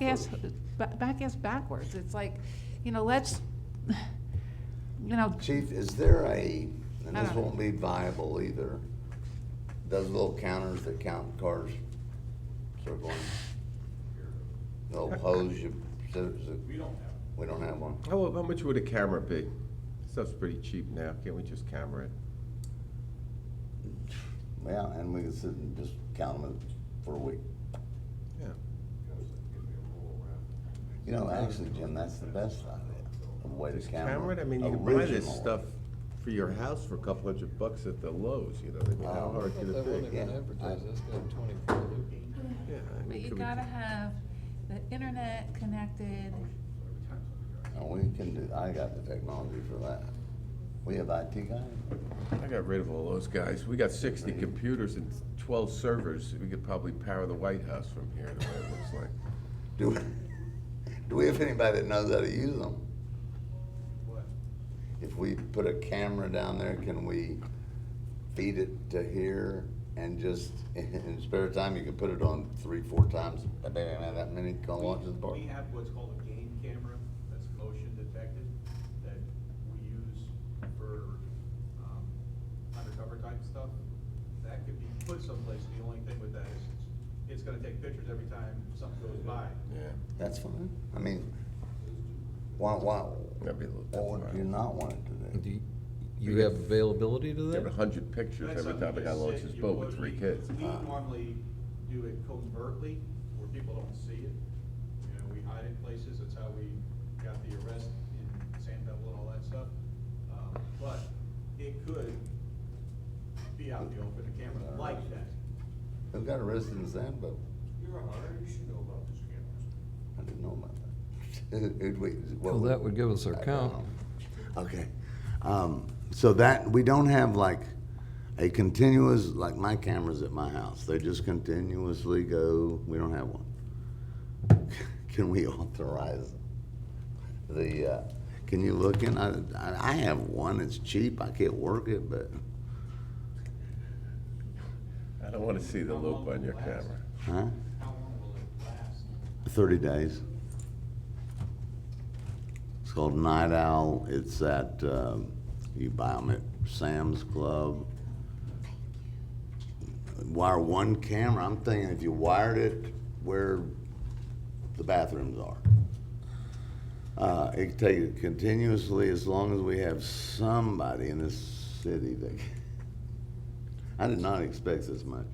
back ass backwards. It's like, let's, Chief, is there and I this don't know. won't be viable either, those little counters that count cars circling? Little hose you, we don't have one. How much would a camera be? Stuff's pretty cheap now, can't we just camera it? Yeah, and we can sit and just count them for a week. Yeah. Actually, Jim, that's the best idea, a way to Just camera. camera it, I mean, you can buy this original. stuff for your house for a couple $100 at the Lowe's, I mean, how hard could it be? Yeah. Yeah, I but mean, you could we- gotta have the internet connected. And we can do, I got the technology for that. We have IT guys. I got rid of all those guys. We got 60 computers and 12 servers. We could probably power the White House from here, the way it looks like. Do we have anybody that knows how to use them? if we put a camera down there, can we feed it to here and just, in spare time, you can put it on 3-4 times, that many can watch the park? We have what's called a game camera that's motion detected that we use for undercover type stuff. That could be put someplace. The only thing with that is it's gonna take pictures every time something goes by. Yeah. That's fine. I mean, why, That'd be a little what would you not want it to do? Do you have availability to They have that? 100 pictures That's every time something the guy you launches sit- his you boat with would- 3 kids. We normally do it covertly, where people don't see it. You know, we hide it places, that's how we got the arrest in Sand Pebble and all that stuff. But it could be out in the open, a camera like that. Who got arrested in Sandboat? You're a hunter, you should know about this cameras. I didn't know about that. Who'd we- what Well, would- that would give us our I don't count. know. Okay. So that, we don't have like a continuous, like my cameras at my house, they just continuously go, we don't have one. Can we authorize the, can you look in, I have one, it's cheap, I can't work it, but, I don't want to see the loop on your camera. huh? How long will it last? 30 days. It's called Night Owl. It's at, you buy them at Sam's Club. Wire one camera. I'm thinking if you wired it where the bathrooms are. It can take it continuously as long as we have somebody in this city that, I did not expect this much.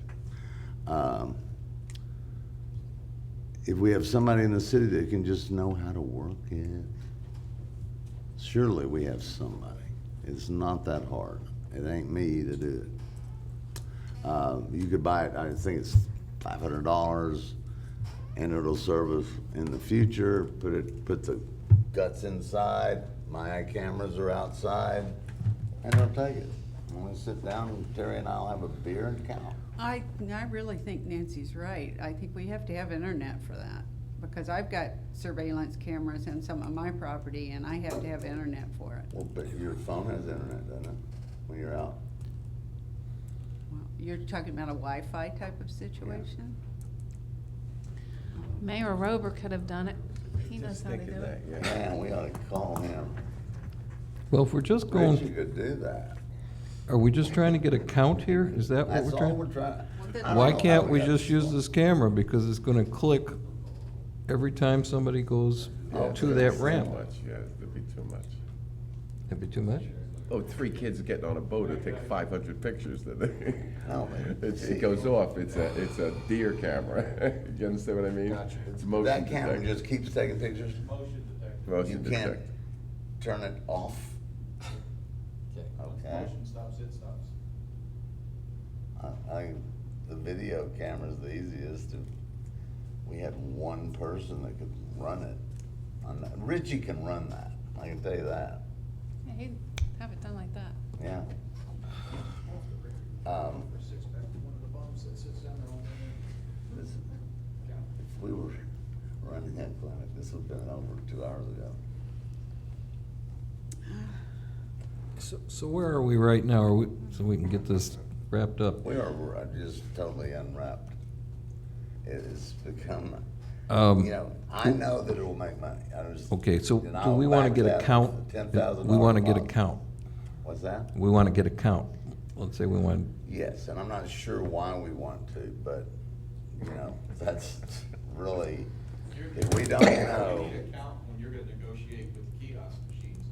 If we have somebody in the city that can just know how to work it, surely we have somebody. It's not that hard. It ain't me to do it. You could buy it, I think it's $500, and it'll serve us in the future. Put the guts inside, my cameras are outside, and they'll take it. When we sit down, Terry and I'll have a beer and count. I really think Nancy's right. I think we have to have internet for that, because I've got surveillance cameras in some of my property, and I have to have internet for it. Well, but your phone has internet, doesn't it, when you're out? Well, you're talking about a Wi-Fi type of situation? Mayor Rober could have done it. He knows Just how to thinking do that, it. yeah. Man, we ought to call him. Well, if we're just Rich, you going, could do that. are we just trying to get a count here? Is that what That's we're all we're trying? trying. then- I don't Why know how can't we got just this use far. this camera, because it's gonna click every time somebody goes Yeah, to that'd that be too ramp? much, yeah, that'd be too much. That'd be too much? Oh, 3 kids getting on a boat, it take 500 pictures. No, man. It goes off, it's a deer camera. You understand what I mean? Gotcha. It's motion That camera detected. just keeps taking pictures? Motion detected. Motion You can't detected. turn it off? Okay. Motion stops, it stops. The video camera's the easiest. If we had one person that could run it. Richie can run that, I can tell you that, Yeah, he'd have it done like that. yeah. For six-pack, one of the bums that sits down there all day. This- If we were running that clinic, this would've been over 2 hours ago. So where are we right now? Are we, so we can get this wrapped up? We are just totally unwrapped. It has become, Um, you know, I know that it will make money. I just. Okay, so and do I'll we wanna back get a that count? with $10,000 We wanna get a deposit. count. What's that? We wanna get a count. Let's say we want, Yes, and I'm not sure why we want to, but, you know, that's really, if we don't You know. need a count when you're gonna negotiate with kiosk machines.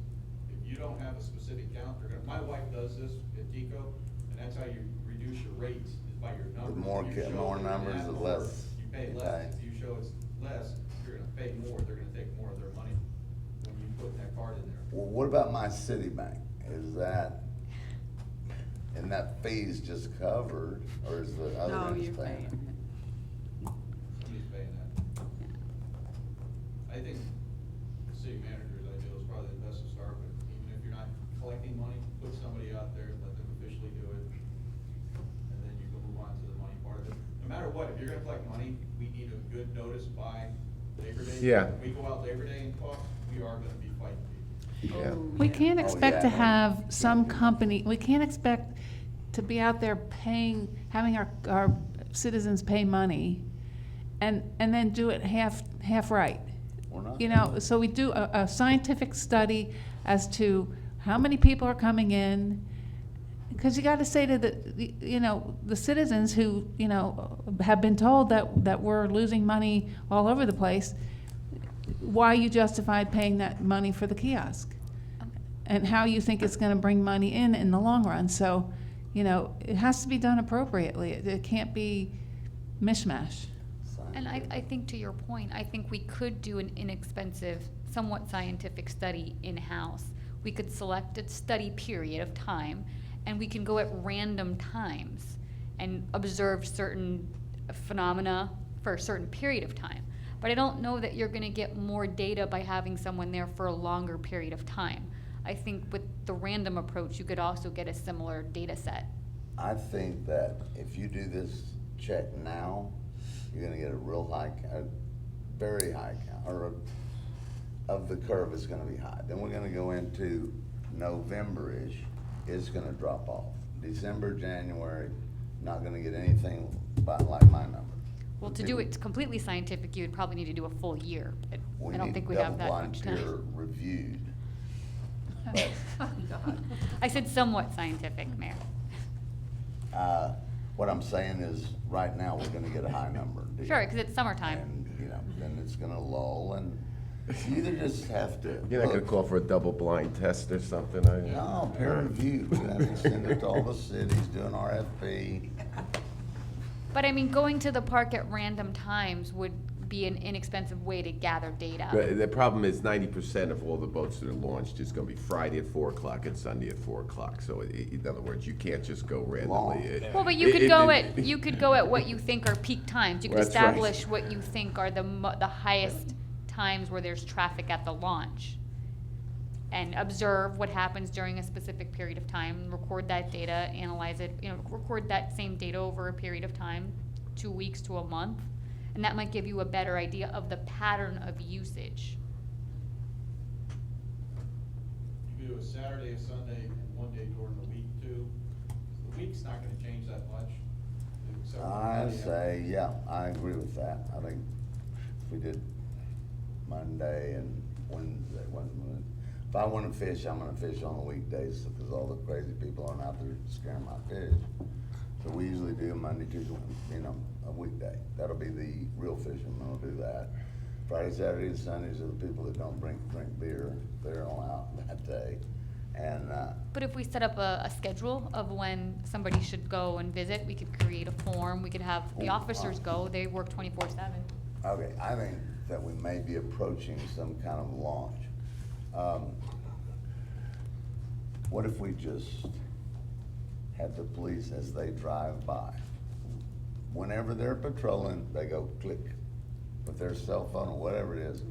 If you don't have a specific count, they're gonna, my wife does this at Tico, and that's how you reduce your rates, is by your numbers. more If you ca- show more that you numbers, have the more, less You pay you less. pay. If you show it's less, you're gonna pay more, they're gonna take more of their money when you put that card in there. Well, what about my Citibank? Is that, and that fee's just covered, or is the other No, one's you're paying? paying it. Somebody's paying that. I think the city manager's idea is probably the best to start with, even if you're not collecting money, put somebody out there, let them officially do it. And then you can move on to the money part of it. No matter what, if you're gonna collect money, we need a good notice by Labor Day. Yeah. If we go out Labor Day and talk, we are gonna be fighting people. Yeah. We can't Oh, expect to yeah. have some company, we can't expect to be out there paying, having our citizens pay money and then do it half right. We're not. You know, so we do a scientific study as to how many people are coming in, because you gotta say to the citizens who, have been told that we're losing money all over the place, why you justified paying that money for the kiosk, and how you think it's gonna bring money in the long run. So, it has to be done appropriately. It can't be mishmash. And I think to your point, I think we could do an inexpensive, somewhat scientific study in-house. We could select a study period of time, and we can go at random times and observe certain phenomena for a certain period of time. But I don't know that you're gonna get more data by having someone there for a longer period of time. I think with the random approach, you could also get a similar data set. I think that if you do this check now, you're gonna get a real high, a very high count, or of the curve is gonna be high. Then we're gonna go into November-ish, it's gonna drop off. December, January, not gonna get anything like my number. Well, to do it completely scientific, you would probably need to do a full year. But We I don't need think we have that double-blind much peer time. reviewed. But, I said somewhat scientific, Mayor. what I'm saying is, right now, we're gonna get a high number. Sure, because it's summertime. And, then it's gonna lull, and you either just have to. You're not gonna look, call for a double-blind test or something, are you? No, peer review, we send it to all the cities, do an RFP. But I mean, going to the park at random times would be an inexpensive way to gather data. But the problem is 90% of all the boats that are launched is gonna be Friday at 4 o'clock and Sunday at 4 o'clock. So in other words, you can't just go randomly. Well, but you could go at what you think are peak times. You could That's right. establish what you think are the highest times where there's traffic at the launch. And observe what happens during a specific period of time, record that data, analyze it, record that same data over a period of time, 2 weeks to a month. And that might give you a better idea of the pattern of usage. You could do a Saturday, a Sunday, and one day during the week too. The week's not gonna change that much. except for I Friday. say, yeah, I agree with that. I think if we did Monday and Wednesday, if I wanna fish, I'm gonna fish on the weekdays, because all the crazy people aren't out there scaring my fish. So we usually do Monday, Tuesday, a weekday. That'll be the real fishermen will do that. Friday, Saturday, and Sundays are the people that don't drink beer. They're all out that day. And, But if we set up a schedule of when somebody should go and visit, we could create a form, we could have the officers go, they work 24/7. okay, I think that we may be approaching some kind of launch. What if we just had the police, as they drive by, whenever they're patrolling, they go click with their cell phone or whatever it is.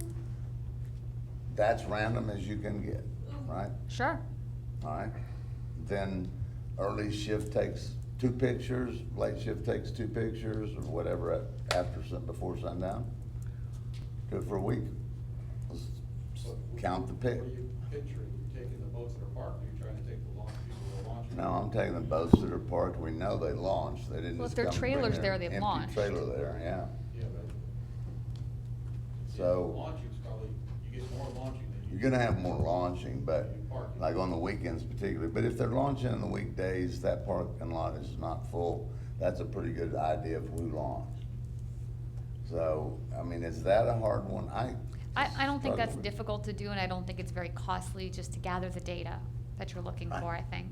That's random as you can get, right? Sure. All right. Then early shift takes 2 pictures, late shift takes 2 pictures, or whatever before sundown. Do it for a week. Let's count the pic. What are you picturing? You taking the boats that are parked, or you trying to take the launch, people that are launching? No, I'm taking the boats that are parked. We know they launched. They didn't Well, if just there are come bring trailers their there, they've empty launched. trailer there, yeah. Yeah, but. So- Launching's probably, you get more launching than you. You're gonna have more launching, but Parking. like on the weekends particularly. But if they're launching in the weekdays, that parking lot is not full. That's a pretty good idea of who launched. So, I mean, is that a hard one? I don't think that's struggle with- difficult to do, and I don't think it's very costly just to gather the data that you're looking for, I think.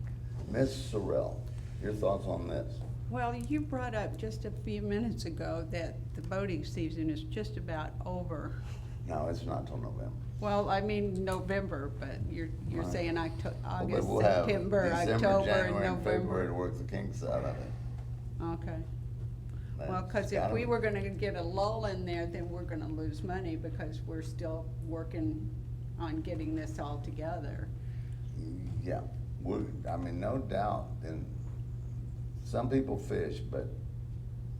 Ms. Sorrell, your thoughts on this? Well, you brought up just a few minutes ago that the boating season is just about over. No, it's not till November. Well, I mean November, but you're Right. saying Well, August, but we'll have September, December, October, January, and February to November. work the kinks out of it. Okay. Well, That's because if gotta we be- were gonna get a lull in there, then we're gonna lose money because we're still working on getting this all together. Yeah, I mean, no doubt, and some people fish, but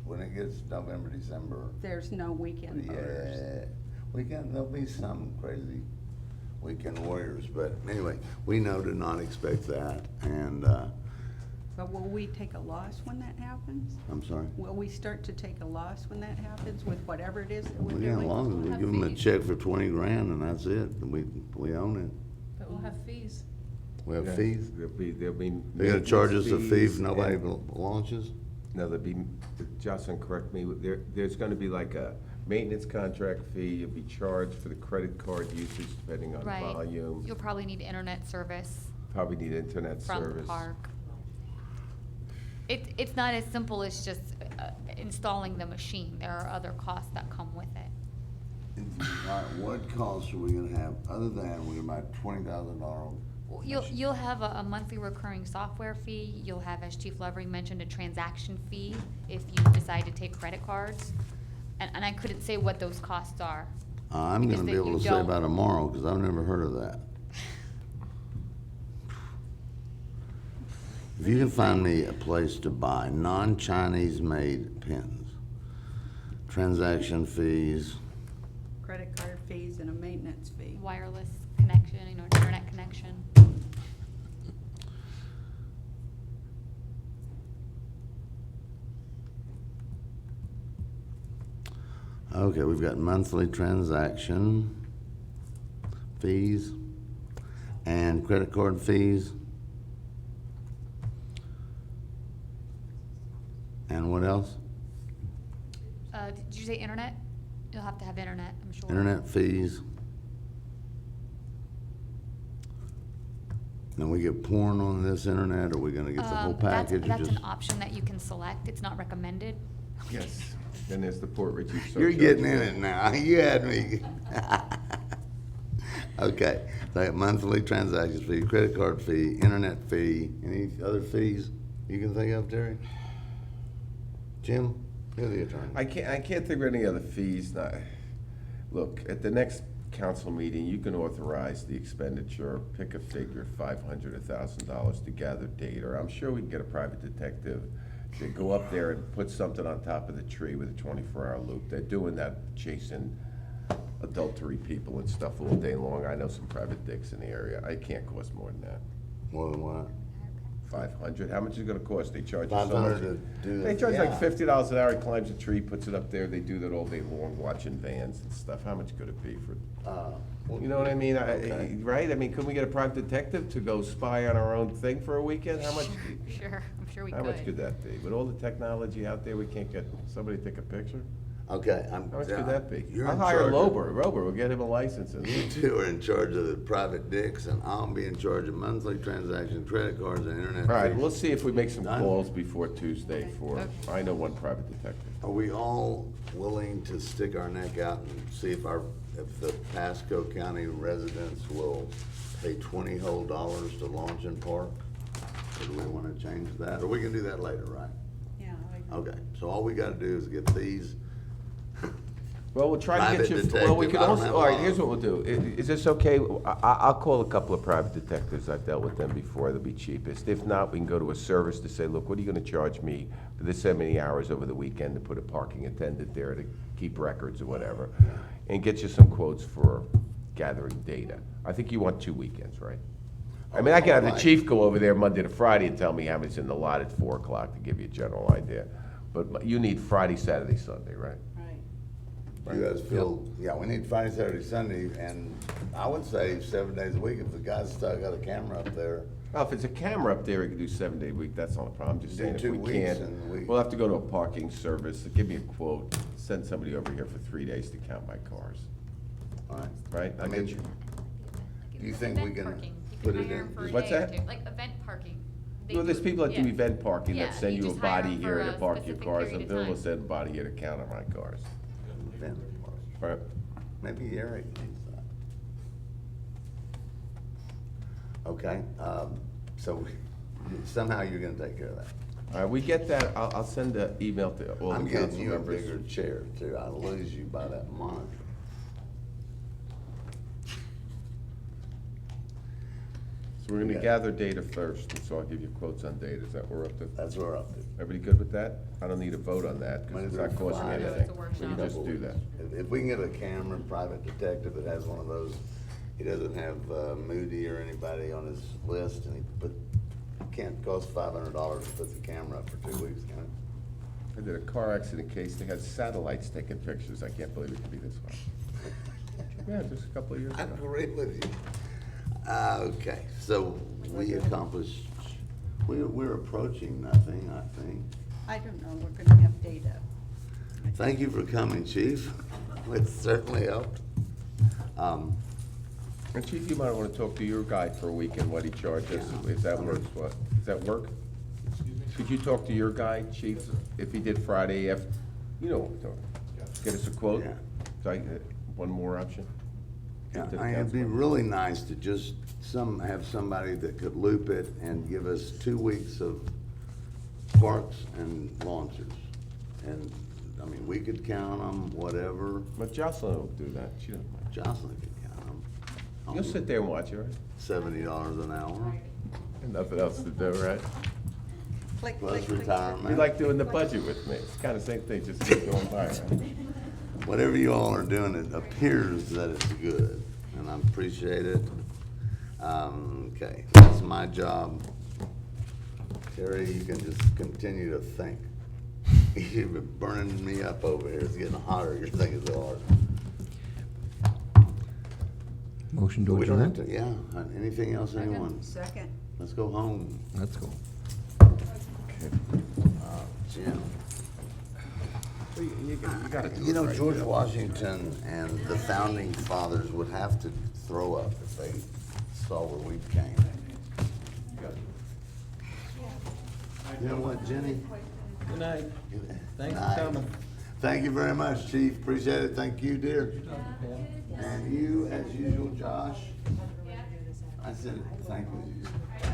when it gets November, December, There's no weekend boaters. yeah, there'll be some crazy weekend warriors, but anyway, we know to not expect that, and, But will we take a loss when that happens? I'm sorry. Will we start to take a loss when that happens with whatever it is that we're Well, yeah, as doing? long as we Have give them a fees. check for 20 grand and that's it, we own it. But we'll have fees. We have Yeah, fees. There'll be. They're gonna charge us a maintenance fee fees if nobody and- launches? No, there'll be, Jocelyn, correct me, there's gonna be like a maintenance contract fee, you'll be charged for the credit card usage depending on Right. volume. You'll probably need internet service Probably need internet from the service. park. It's not as simple as just installing the machine. There are other costs that come with it. All right, what costs are we gonna have, other than we're about $20,000? You'll have a monthly recurring software fee. You'll have, as Chief Levering mentioned, a transaction fee if you decide to take credit cards. And I couldn't say what those costs are. I'm because gonna be they- able you to say don't- about tomorrow, because I've never heard of that. If you can find me a place to buy non-Chinese made pens, transaction fees, Credit card fees and a maintenance fee. Wireless connection, internet connection. okay, we've got monthly transaction fees and credit card fees. And what else? Did you say internet? You'll have to have internet, I'm sure. Internet fees. Now, we get porn on this internet, or we gonna get the whole package? or That's just- an option that you can select. It's not recommended. Yes, then there's the Port Richey surcharge. You're getting in it now, you had me. Okay, so I got monthly transactions fee, credit card fee, internet fee, any other fees you can think of, Terry? Jim, you're the attorney. I can't think of any other fees. Look, at the next council meeting, you can authorize the expenditure, pick a figure, $500, $1,000 to gather data. I'm sure we can get a private detective to go up there and put something on top of the tree with a 24-hour loop. They're doing that, chasing adultery people and stuff all day long. I know some private dicks in the area. I can't cost more than that. More than what? 500, how much is it gonna cost? They charge you so 500 much. to do They this, charge like yeah. $50 an hour, he climbs a tree, puts it up there, they do that all day long, watching vans and stuff. How much could it be for, you know what I mean? Okay. Right? I mean, couldn't we get a private detective to go spy on our own thing for a weekend? How much? Sure, I'm sure we How could. much could that be? With all the technology out there, we can't get somebody to take a picture? Okay, How much could that be? You're I'll in hire charge of- Rober will get him a license. and- You two are in charge of the private dicks, and I'll be in charge of monthly transactions, credit cards, and internet All right, fees. we'll see if we make some Done. calls before Tuesday for, I know one private detective. Are we all willing to stick our neck out and see if the Pasco County residents will pay $20 whole to launch and park? Or do we wanna change that? Or we can do that later, right? Yeah. Okay, so all we gotta do is get these. Well, we'll try to Private get you, well, we detective, could I don't also, have all a right, lot here's of- what we'll do. Is this okay? I'll call a couple of private detectives. I've dealt with them before. They'll be cheapest. If not, we can go to a service to say, look, what are you gonna charge me for this so many hours over the weekend to put a parking attendant there to keep records or whatever? And get you some quotes for gathering data. I think you want 2 weekends, right? I mean, I can have the Alright. chief go over there Monday to Friday and tell me how many's in the lot at 4 o'clock to give you a general idea. But you need Friday, Saturday, Sunday, right? Right. You guys feel, yeah, we need Friday, Saturday, Sunday, and I would say 7 days a week if the guy's still got a camera up there. Well, if it's a camera up there, we can do 7-day a week, that's not a problem, just Do saying if 2 we weeks can't, and we- we'll have to go to a parking service, give me a quote, send somebody over here for 3 days to count my cars, All right. right? I I'll mean, get you. Do you think we Event can parking. You put can it hire in- 'em for a What's day or that? two. Like event parking. They Well, there's do- people that do yeah. event parking Yeah, that send you a just hire body 'em here for to a park your specific cars, period and of Bill will time. send a body here to count on my cars. Then, Right. maybe Eric needs that. Okay, so somehow you're gonna take care of that. All right, we get that, I'll send an email to all I'm the getting council you a members. bigger chair too. I'll lose you by that monitor. So we're gonna Okay. gather data first, and so I'll give you quotes on data, is that what we're up to? That's where we're up to. Everybody good with that? I don't need a vote on that, because it's not costing me Monday through anything. Friday. We can just do that. If we can get a camera, private detective that has one of those he doesn't have Moody or anybody on his list, and can't cost $500 to put the camera up for 2 weeks, can it? I did a car accident case, they had satellites taking pictures, I can't believe it could be this way. Yeah, just a couple of years I ago. agree with you. Okay, so we accomplished, we're approaching nothing, I think. I don't know, we're gonna have data. Thank you for coming, Chief. It certainly helped. And Chief, you might want to talk to your guy for a week and what he charges, if that works, what, does that work? Could you talk to your guy, Chief, if he did Friday after, you know what we're talking about. Get us a quote? Yeah. So one more option? Yeah, To the it'd be council. really nice to just have somebody that could loop it and give us 2 weeks of parks and launchers. And, I mean, we could count them, whatever. But Jocelyn will do that, she doesn't mind. Jocelyn could count them. You'll sit there and watch it, right? $70 an hour, Nothing else to do, right? Click, plus click, click. retirement. You like doing the budget with me, it's kind of same thing, just keep going by, right? Whatever you all are doing, it appears that it's good, and I appreciate it. Okay, that's my job. Terry, you can just continue to think. You've been burning me up over here, it's getting hotter, you're thinking so hard. Motion to We don't have adjourn? to, yeah, anything else, anyone? Second. Let's go home. Let's go. Jim. You gotta do You it know, right, George Joe. Washington and the founding fathers would have to throw up if they saw where we came. You know what, Jenny? Good night. Thanks for Night. coming. Thank you very much, Chief. Appreciate it. Thank you, dear. And you, as usual, Josh. I said, thank you.